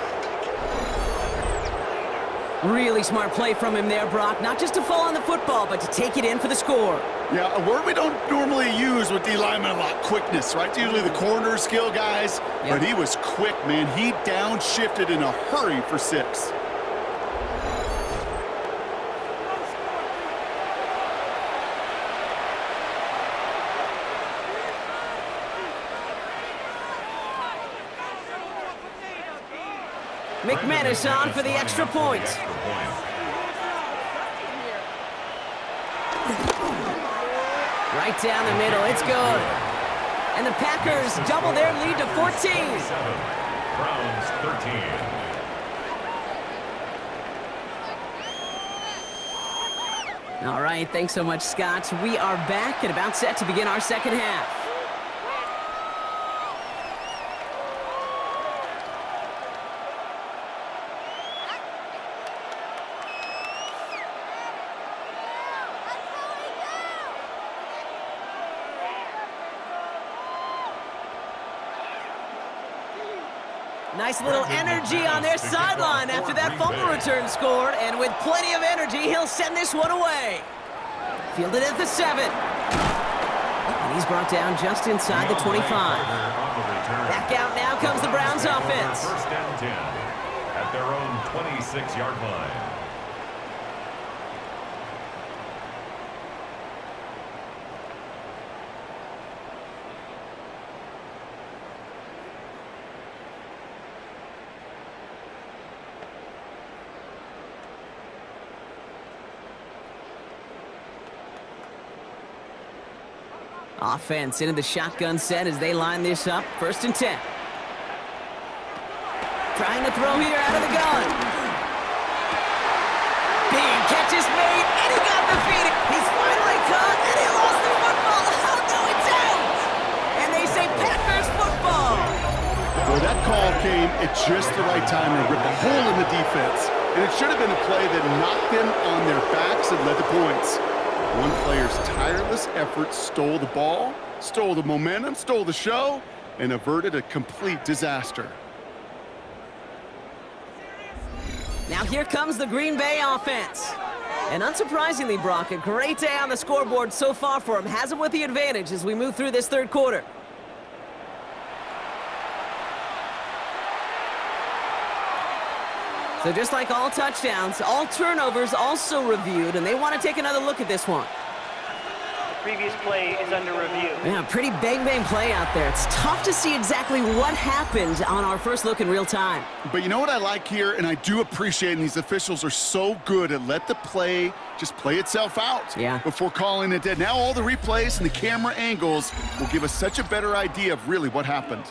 Really smart play from him there, Brock. Not just to fall on the football, but to take it in for the score. Yeah, a word we don't normally use with D linemen a lot, quickness, right? It's usually the corner skill guys, but he was quick, man. He downshifted in a hurry for 6. McManus on for the extra point. Right down the middle, it's good. And the Packers double their lead to 14. Browns 13. All right, thanks so much, Scott. We are back and about set to begin our second half. Nice little energy on their sideline after that fumble return scored, and with plenty of energy, he'll send this one away. Fielded at the 7. And he's brought down just inside the 25. Back out now comes the Browns offense. First and 10 at their own 26-yard line. Offense into the shotgun set as they line this up. First and 10. Trying to throw here out of the gun. Big catch is made, and he got defeated. He's finally caught, and he lost the football. Oh, no, it's out. And they say Packers football. Well, that call came at just the right time to rip a hole in the defense. And it should have been a play that knocked them on their backs and led to points. One player's tireless effort stole the ball, stole the momentum, stole the show, and averted a complete disaster. Now here comes the Green Bay offense. And unsurprisingly, Brock, a great day on the scoreboard so far for him. Has him with the advantage as we move through this third quarter. So just like all touchdowns, all turnovers also reviewed, and they want to take another look at this one. The previous play is under review. Yeah, pretty bang-bang play out there. It's tough to see exactly what happened on our first look in real time. But you know what I like here, and I do appreciate, and these officials are so good at let the play just play itself out before calling it dead. Now all the replays and the camera angles will give us such a better idea of really what happened.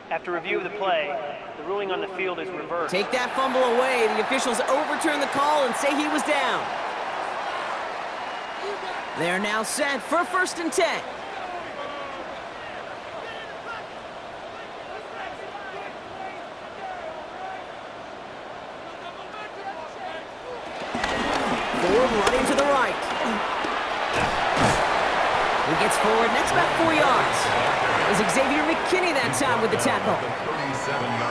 After review of the play, the ruling on the field is reversed. Take that fumble away. The officials overturn the call and say he was down. They're now set for first and 10. Ford running to the right. He gets forward, next about 4 yards. It was Xavier McKinney that time with the tackle.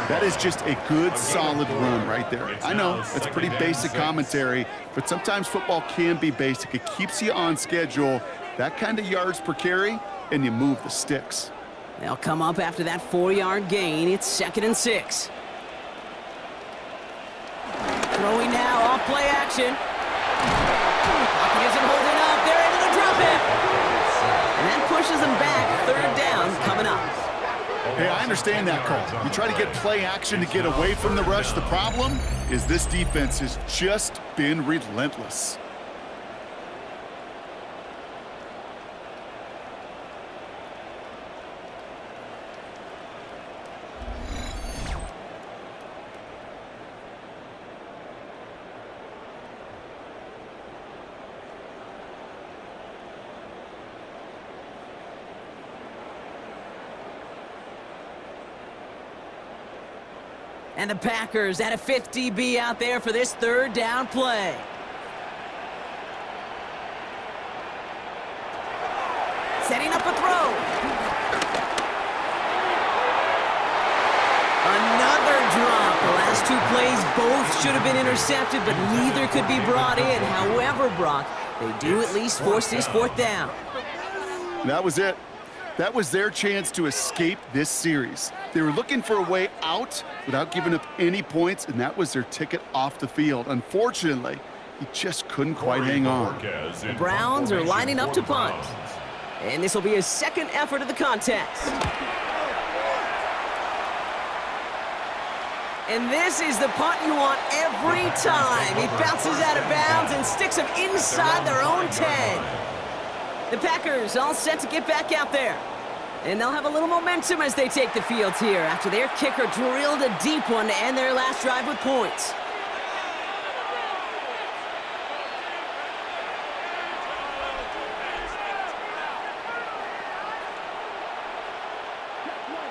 That is just a good, solid run right there. I know, it's pretty basic commentary, but sometimes football can be basic. It keeps you on schedule, that kind of yards per carry, and you move the sticks. They'll come up after that 4-yard gain. It's second and 6. Throwing now, off play action. He isn't holding up. They're able to drop it. And that pushes them back. Third down coming up. Hey, I understand that call. You try to get play action to get away from the rush. The problem is this defense has just been relentless. And the Packers at a 5th DB out there for this third down play. Setting up a throw. next two plays both should have been intercepted, but neither could be brought in. However, Brock, they do at least force this fourth down. That was it. That was their chance to escape this series. They were looking for a way out without giving up any points, and that was their ticket off the field. Unfortunately, he just couldn't quite hang on. The Browns are lining up to punt. And this will be his second effort of the contest. And this is the punt you want every time. He bounces out of bounds and sticks them inside their own 10. The Packers all set to get back out there. And they'll have a little momentum as they take the field here after their kicker drilled a deep one to end their last drive with points.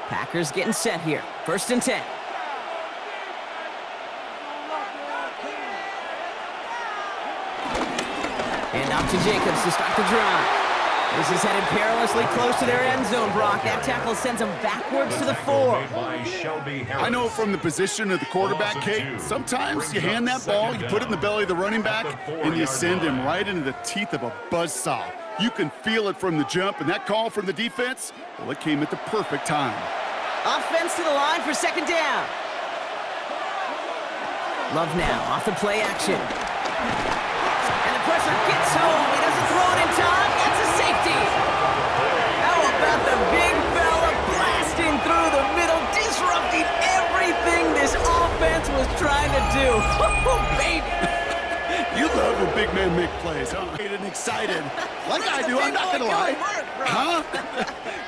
Packers getting set here. 1st and 10. And off to Jacobs to start the drive. This is headed perilously close to their end zone, Brock. That tackle sends them backwards to the 4. I know from the position of the quarterback, Kate, sometimes you hand that ball, you put it in the belly of the running back, and you send him right into the teeth of a buzzsaw. You can feel it from the jump, and that call from the defense, well, it came at the perfect time. Offense to the line for 2nd down. Love now, off the play action. And the pressure gets home. He doesn't throw it in time. That's a safety. How about the big fella blasting through the middle, disrupting everything this offense was trying to do. Oh, baby. You love when big men make plays, huh? And excited. Like I do, I'm not going to lie. Huh?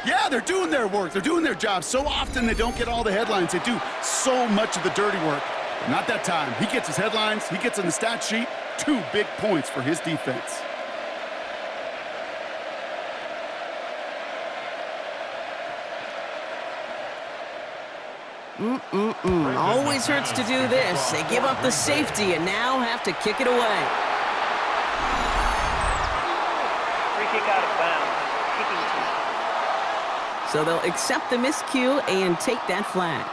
Yeah, they're doing their work. They're doing their job. So often they don't get all the headlines. They do so much of the dirty work. But not that time. He gets his headlines. He gets in the stat sheet. 2 big points for his defense. Always hurts to do this. They give up the safety and now have to kick it away. Free kick out of bounds. Kicking team. So they'll accept the miscue and take that flag.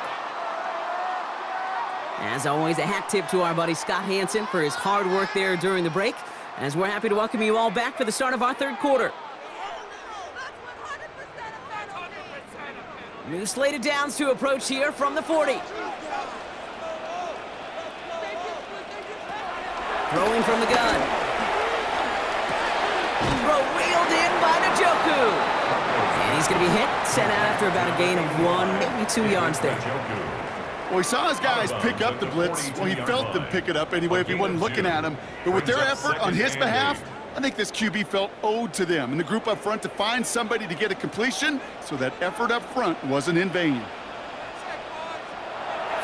As always, a hat tip to our buddy Scott Hansen for his hard work there during the break, as we're happy to welcome you all back for the start of our 3rd quarter. New slated downs to approach here from the 40. Throwing from the gun. Throw wheeled in by Njoku. And he's going to be hit, sent out after about a gain of 1, maybe 2 yards there. Well, he saw his guys pick up the blitz. Well, he felt them pick it up anyway if he wasn't looking at him. But with their effort on his behalf, I think this QB felt owed to them and the group up front to find somebody to get a completion, so that effort up front wasn't in vain.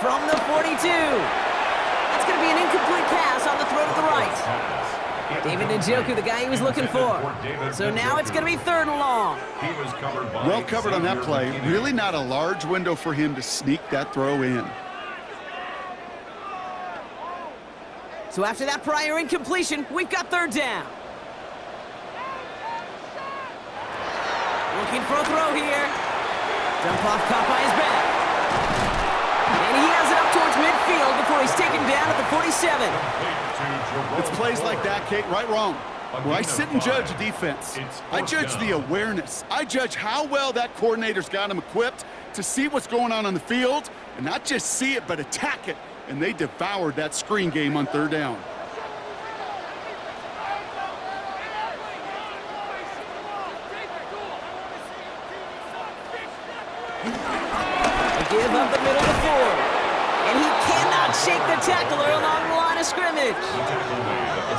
From the 42. That's going to be an incomplete pass on the throw to the right. David Njoku, the guy he was looking for. So now it's going to be 3rd and long. Well covered on that play. Really not a large window for him to sneak that throw in. So after that prior incompletion, we've got 3rd down. Looking for a throw here. Jump off caught by his back. And he has it up towards midfield before he's taken down at the 47. It's plays like that, Kate, right, wrong. Where I sit and judge a defense. I judge the awareness. I judge how well that coordinator's got him equipped to see what's going on the field, and not just see it, but attack it. And they devoured that screen game on 3rd down. They give up the middle to 4. And he cannot shake the tackler along the line of scrimmage.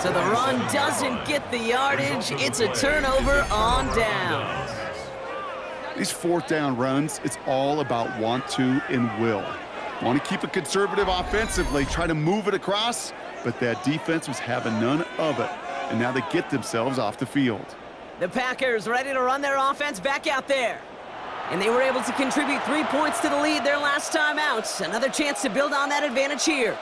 So the run doesn't get the yardage. It's a turnover on downs. These 4th down runs, it's all about want to and will. Want to keep it conservative offensively, try to move it across, but that defense was having none of it. And now they get themselves off the field. The Packers ready to run their offense back out there. And they were able to contribute 3 points to the lead their last time out. Another chance to build on that advantage here.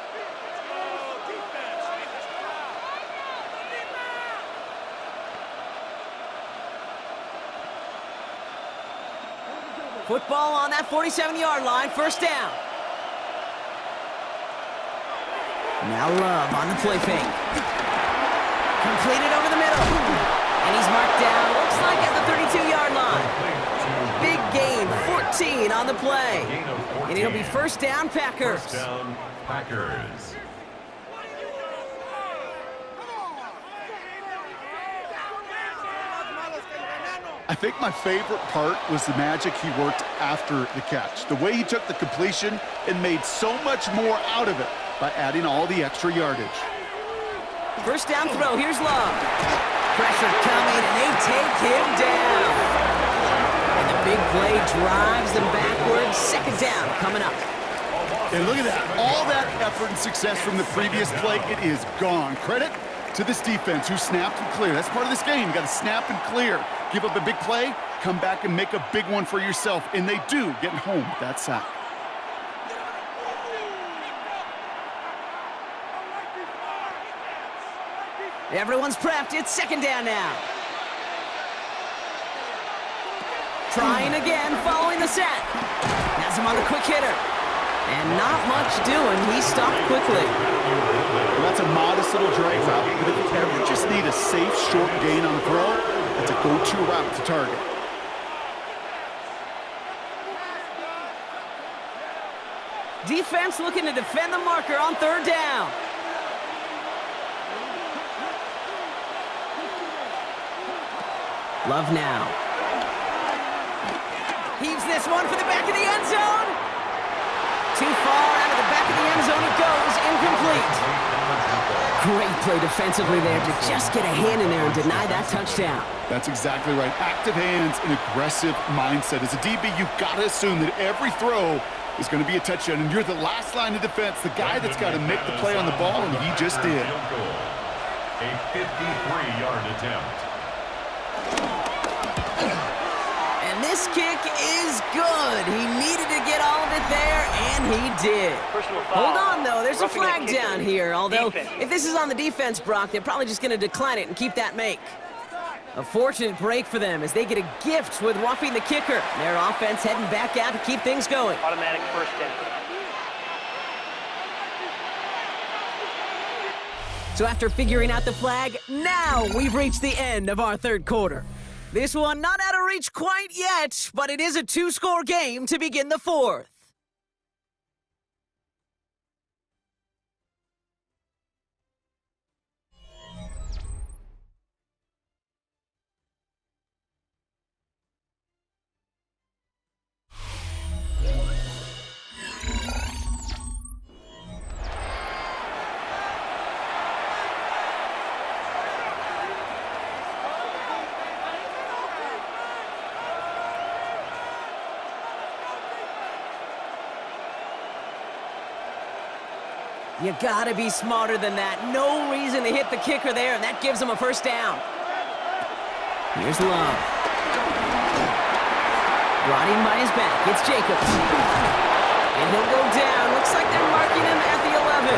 Football on that 47-yard line, 1st down. Now Love on the play fake. Completed over the middle. And he's marked down, looks like at the 32-yard line. Big gain, 14 on the play. And it'll be first down, Packers. First down, Packers. I think my favorite part was the magic he worked after the catch. The way he took the completion and made so much more out of it by adding all the extra yardage. First down throw, here's Love. Pressure coming, and they take him down. And the big play drives them backwards. Second down coming up. And look at that. All that effort and success from the previous play, it is gone. Credit to this defense who snapped and cleared. That's part of this game. You got to snap and clear. Give up a big play, come back and make a big one for yourself. And they do, getting home with that sack. Everyone's prepped. It's second down now. Trying again, following the set. Has him on the quick hitter. And not much doing. He stopped quickly. Well, that's a modest little drag route, but if you ever just need a safe, short gain on the throw, that's a go-to route to target. Defense looking to defend the marker on third down. Love now. Heaves this one for the back of the end zone. Too far out of the back of the end zone it goes. Incomplete. Great play defensively there to just get a hand in there and deny that touchdown. That's exactly right. Active hands and aggressive mindset. As a DB, you've got to assume that every throw is going to be a touchdown, and you're the last line of defense, the guy that's got to make the play on the ball, and he just did. A 53-yard attempt. And this kick is good. He needed to get all of it there, and he did. Hold on, though. There's a flag down here. Although, if this is on the defense, Brock, they're probably just going to decline it and keep that make. A fortunate break for them as they get a gift with roughing the kicker. Their offense heading back out to keep things going. Automatic first down. So after figuring out the flag, now we've reached the end of our third quarter. This one not out of reach quite yet, but it is a two-score game to begin the fourth. You gotta be smarter than that. No reason to hit the kicker there, and that gives him a first down. Here's Love. Brought in by his back. It's Jacobs. And he'll go down. Looks like they're marking him at the 11.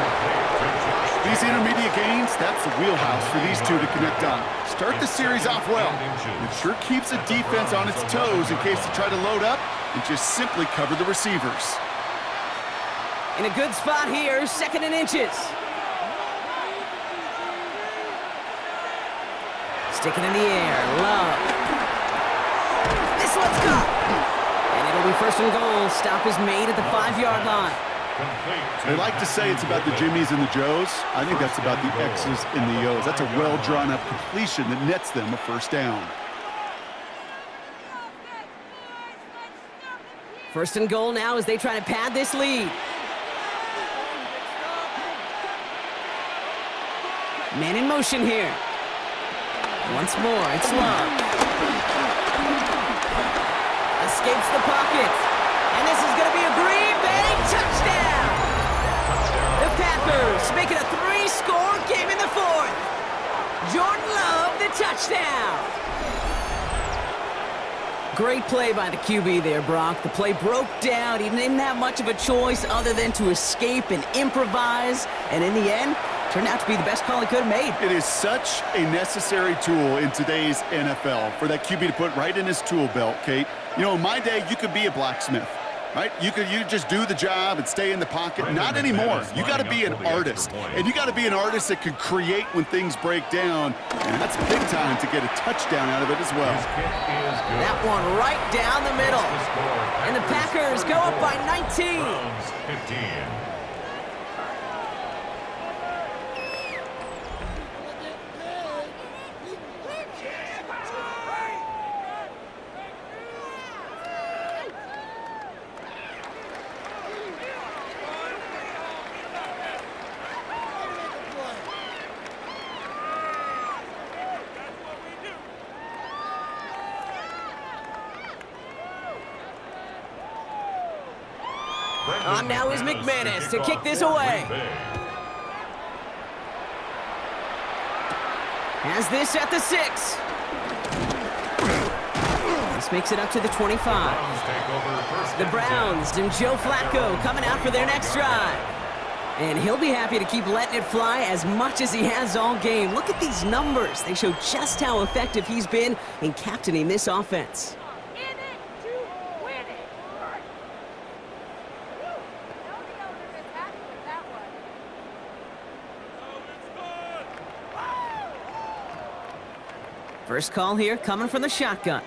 These intermediate gains, that's the wheelhouse for these two to connect on. Start the series off well. It sure keeps the defense on its toes in case they try to load up and just simply cover the receivers. In a good spot here, second and inches. Sticking in the air, Love. This one's caught. And it'll be first and goal. Stop is made at the 5-yard line. They like to say it's about the Jimmies and the Joes. I think that's about the X's and the O's. That's a well-drawn-up completion that nets them a first down. First and goal now as they try to pad this lead. Man in motion here. Once more, it's Love. Escapes the pocket. And this is going to be a Green Bay touchdown. The Packers make it a 3-score game in the fourth. Jordan Love, the touchdown. Great play by the QB there, Brock. The play broke down. He didn't have much of a choice other than to escape and improvise. And in the end, turned out to be the best call he could have made. It is such a necessary tool in today's NFL for that QB to put right in his tool belt, Kate. You know, in my day, you could be a blacksmith. right? You just do the job and stay in the pocket. Not anymore. You got to be an artist, and you got to be an artist that can create when things break down, and that's big time to get a touchdown out of it as well. That one right down the middle, and the Packers go up by 19. Browns 15. On now is McManus to kick this away. Has this at the 6. This makes it up to the 25. The Browns and Joe Flacco coming out for their next drive. And he'll be happy to keep letting it fly as much as he has all game. Look at these numbers. They show just how effective he's been in captaining this offense. First call here coming from the shotgun. To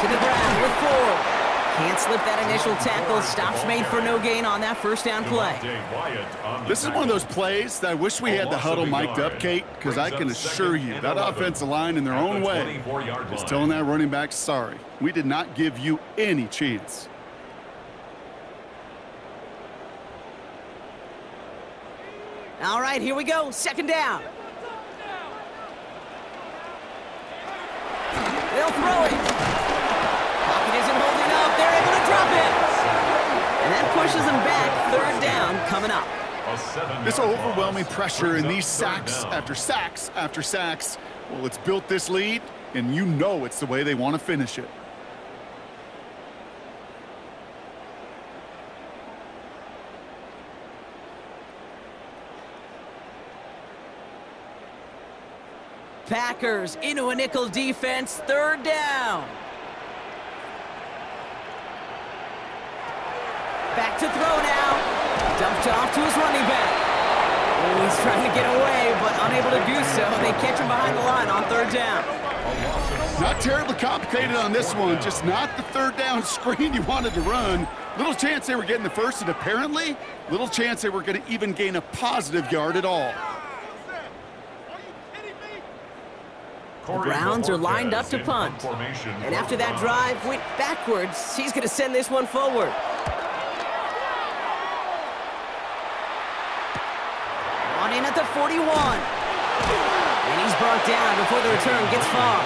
the ground with 4. Can't slip that initial tackle. Stops made for no gain on that first down play. This is one of those plays that I wish we had the huddle mic'd up, Kate, because I can assure you that offensive line in their own way is telling that running back, sorry, we did not give you any chance. All right, here we go. Second down. They'll throw it. Pocket isn't holding up. They're able to drop it. And that pushes them back. Third down coming up. This overwhelming pressure and these sacks after sacks after sacks, well, it's built this lead, and you know it's the way they want to finish it. Packers into a nickel defense, third down. Back to throw now. Dumped off to his running back. Oh, he's trying to get away, but unable to do so. They catch him behind the line on third down. Not terribly complicated on this one, just not the third down screen you wanted to run. Little chance they were getting the first, and apparently, little chance they were going to even gain a positive yard at all. The Browns are lined up to punt. And after that drive went backwards, he's going to send this one forward. On in at the 41. And he's brought down before the return gets far.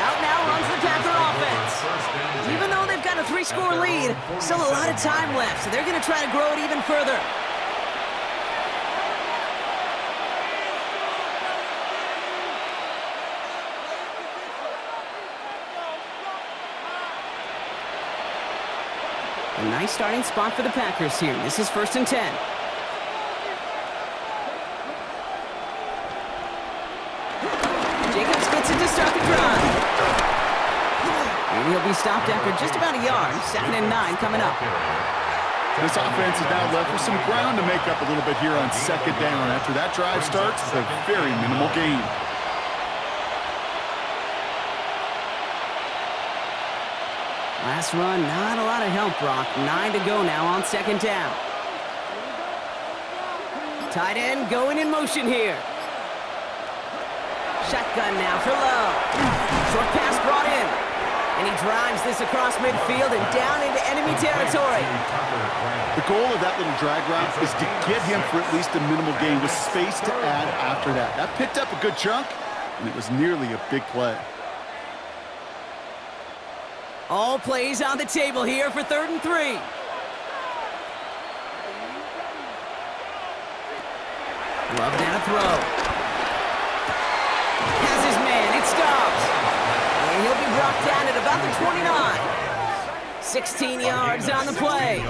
Out now runs the Packer offense. Even though they've got a 3-score lead, still a lot of time left, so they're going to try to grow it even further. A nice starting spot for the Packers here. This is 1st and 10. Jacobs gets it to start the drive. And he'll be stopped after just about a yard. 2nd and 9 coming up. This offense is now left with some ground to make up a little bit here on 2nd down. After that drive starts, it's a very minimal gain. Last run, not a lot of help, Brock. 9 to go now on 2nd down. Tight end going in motion here. Shotgun now for Love. Short pass brought in. And he drives this across midfield and down into enemy territory. The goal of that little drag route is to get him for at least a minimal gain with space to add after that. That picked up a good chunk, and it was nearly a big play. All plays on the table here for 3rd and 3. Love down a throw. Has his man, it stops. And he'll be brought down at about the 29. 16 yards on the play.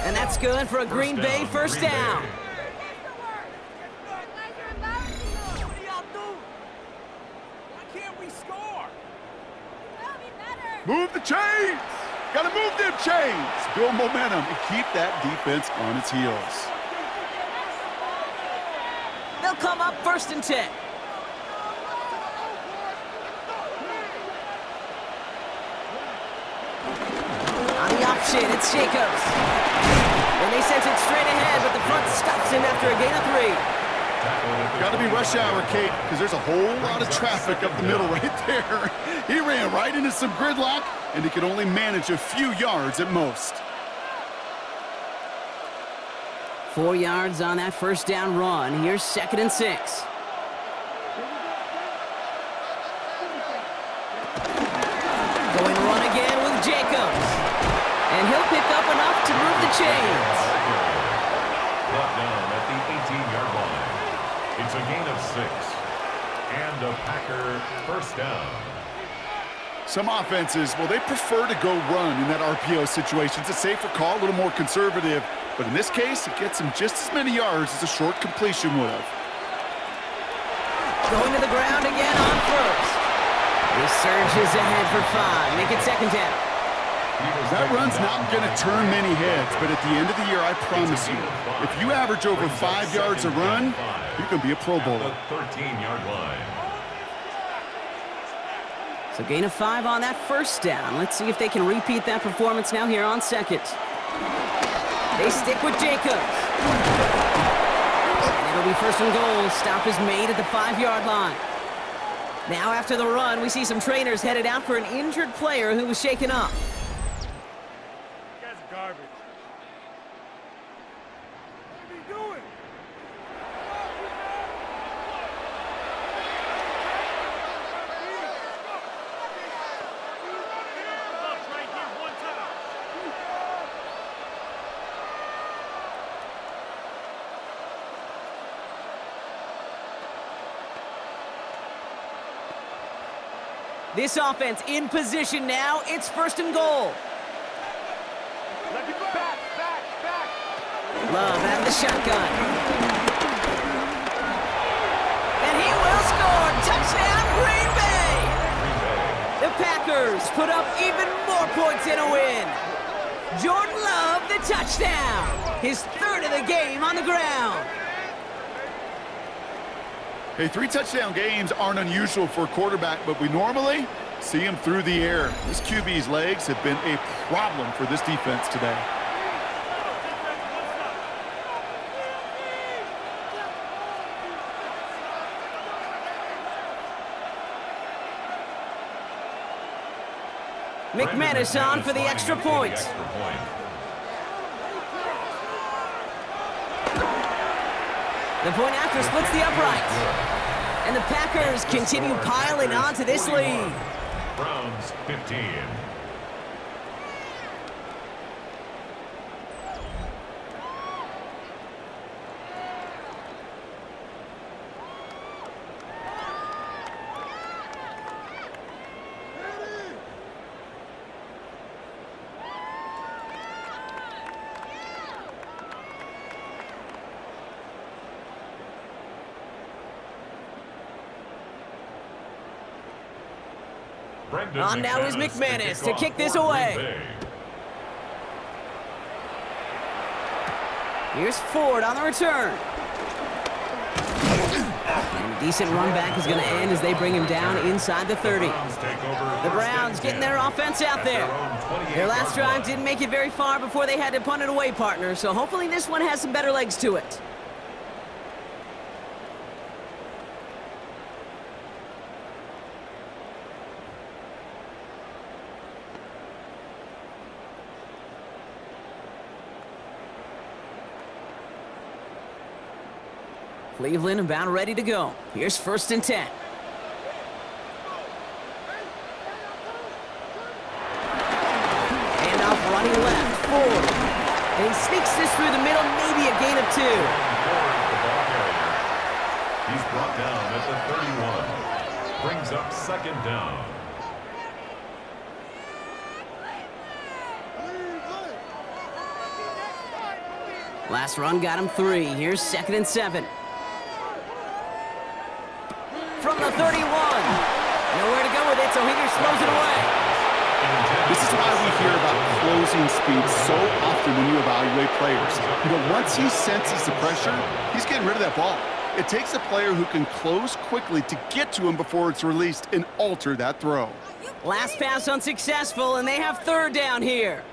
And that's good for a Green Bay 1st down. Move the chains. Got to move them chains. Build momentum and keep that defense on its heels. They'll come up 1st and 10. On the option, it's Jacobs. And they sent it straight ahead, but the front stops him after a gain of 3. Got to be rush hour, Kate, because there's a whole lot of traffic up the middle right there. He ran right into some gridlock, and he could only manage a few yards at most. 4 yards on that 1st down run. Here's 2nd and 6. Going run again with Jacobs. And he'll pick up enough to move the chains. Brought down at the 18-yard line. It's a gain of 6. And a Packer 1st down. Some offenses, well, they prefer to go run in that RPO situation. It's a safer call, a little more conservative. But in this case, it gets him just as many yards as a short completion would have. Going to the ground again on 1st. He surges ahead for 5. Make it 2nd down. That run's not going to turn many heads, but at the end of the year, I promise you, if you average over 5 yards a run, you can be a Pro Bowler. 13-yard line. So gain of 5 on that 1st down. Let's see if they can repeat that performance now here on 2nd. They stick with Jacobs. And it'll be 1st and goal. Stop is made at the 5-yard line. Now after the run, we see some trainers headed out for an injured player who was shaken up. That's garbage. What are you doing? Right here, one time. This offense in position now. It's 1st and goal. Back. Love out of the shotgun. And he will score. Touchdown, Green Bay. The Packers put up even more points in a win. Jordan Love, the touchdown. His 3rd of the game on the ground. Hey, 3 touchdown games aren't unusual for a quarterback, but we normally see him through the air. This QB's legs have been a problem for this defense today. McManus on for the extra point. The point after splits the upright. And the Packers continue piling onto this lead. Browns 15. On now is McManus to kick this away. Here's Ford on the return. And a decent run back is going to end as they bring him down inside the 30. The Browns getting their offense out there. Their last drive didn't make it very far before they had to punt it away, partner, so hopefully this one has some better legs to it. Cleveland about ready to go. Here's 1st and 10. Handoff running left, Ford. And he sneaks this through the middle, maybe a gain of 2. He's brought down at the 31. Brings up 2nd down. Last run got him 3. Here's 2nd and 7. From the 31. Nowhere to go it, so he just throws it away. This is why we hear about closing speed so often when you evaluate players. You know, once he senses the pressure, he's getting rid of that ball. It takes a player who can close quickly to get to him before it's released and alter that throw. Last pass unsuccessful, and they have third down here.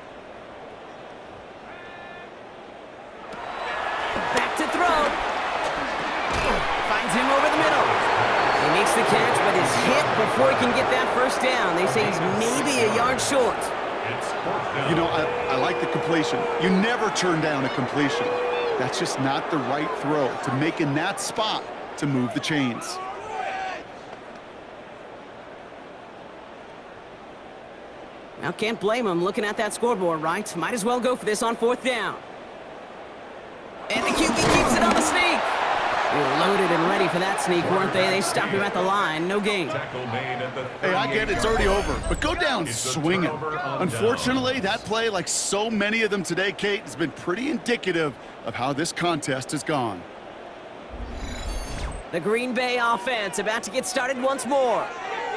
Back to throw. Finds him over the middle. He makes the catch, but is hit before he can get that first down. They say he's maybe a yard short. You know, I like the completion. You never turn down a completion. That's just not the right throw to make in that spot to move the chains. Now, can't blame him looking at that scoreboard, right? Might as well go for this on fourth down. And the QB keeps it on the sneak. They were loaded and ready for that sneak, weren't they? They stopped him at the line. No gain. Hey, I get it. It's already over. But go down swinging. Unfortunately, that play, like so many of them today, Kate, has been pretty indicative of how this contest has gone. The Green Bay offense about to get started once more.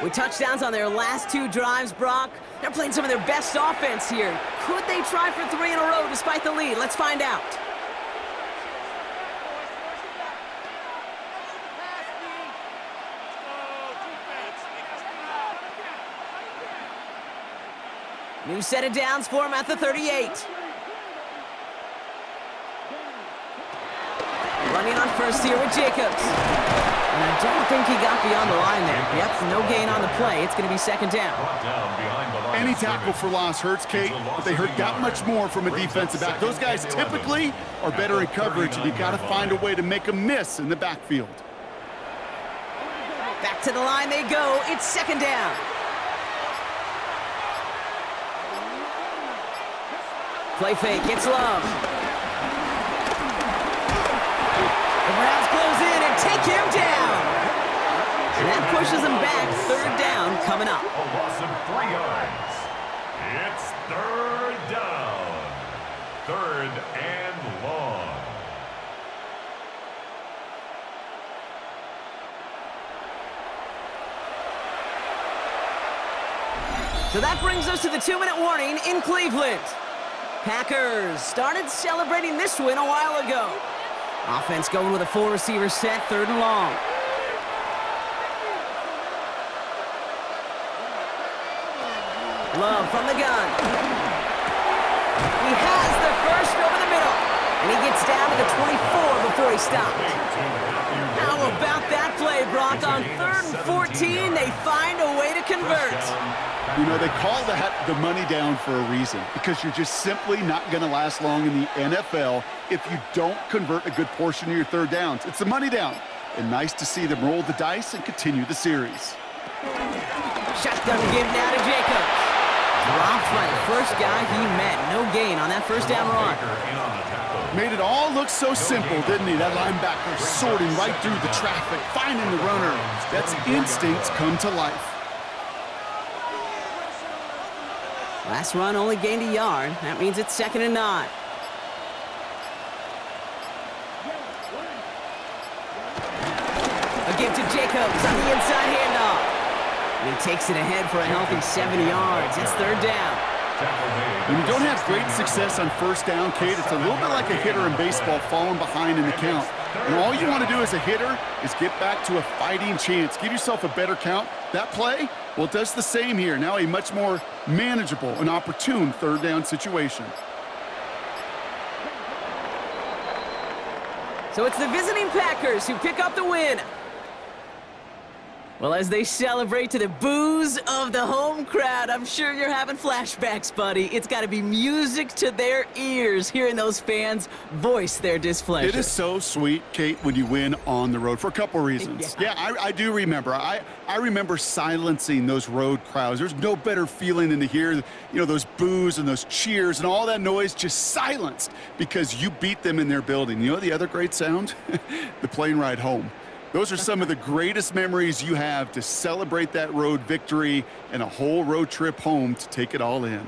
With touchdowns on their last two drives, Brock, they're playing some of their best offense here. Could they try for 3 in a row despite the lead? Let's find out. New set of downs for him at the 38. Running on first here with Jacobs. And I don't think he got beyond the line there. Yep, no gain on the play. It's going to be second down. Any tackle for loss hurts, Kate, but they hurt that much more from a defensive back. Those guys typically are better in coverage, and you've got to find a way to make a miss in the backfield. Back to the line they go. It's second down. Play fake, it's Love. The Browns close in and take him down. And that pushes him back. Third down coming up. A loss of 3 yards. It's third down. Third and long. So that brings us to the 2-minute warning in Cleveland. Packers started celebrating this win a while ago. Offense going with a 4-receiver set, third and long. Love from the gun. He has the first over the middle. And he gets down to the 24 before he stopped. How about that play, Brock? On 3rd and 14, they find a way to convert. You know, they call that the money down for a reason, because you're just simply not going to last long in the NFL if you don't convert a good portion of your third downs. It's the money down. And nice to see them roll the dice and continue the series. Shotgun give now to Jacobs. Drops by the first guy he met. No gain on that first down run. Made it all look so simple, didn't he? That linebacker sorting right through the traffic, finding the runner. That's instincts come to life. Last run only gained a yard. That means it's 2nd and 9. A give to Jacobs on the inside handoff. And he takes it ahead for a healthy 70 yards. It's third down. When you don't have great success on first down, Kate, it's a little bit like a hitter in baseball falling behind in the count. And all you want to do as a hitter is get back to a fighting chance. Give yourself a better count. That play, well, it does the same here. Now a much more manageable and opportune third down situation. So it's the visiting Packers who pick up the win. Well, as they celebrate to the boos of the home crowd, I'm sure you're having flashbacks, buddy. It's got to be music to their ears, hearing those fans voice their displeasure. It is so sweet, Kate, when you win on the road for a couple reasons. Yeah, I do remember. I remember silencing those road crowds. There's no better feeling than to hear, you know, those boos and those cheers and all that noise just silenced because you beat them in their building. You know the other great sound? The plane ride home. Those are some of the greatest memories you have to celebrate that road victory and a whole road trip home to take it all in.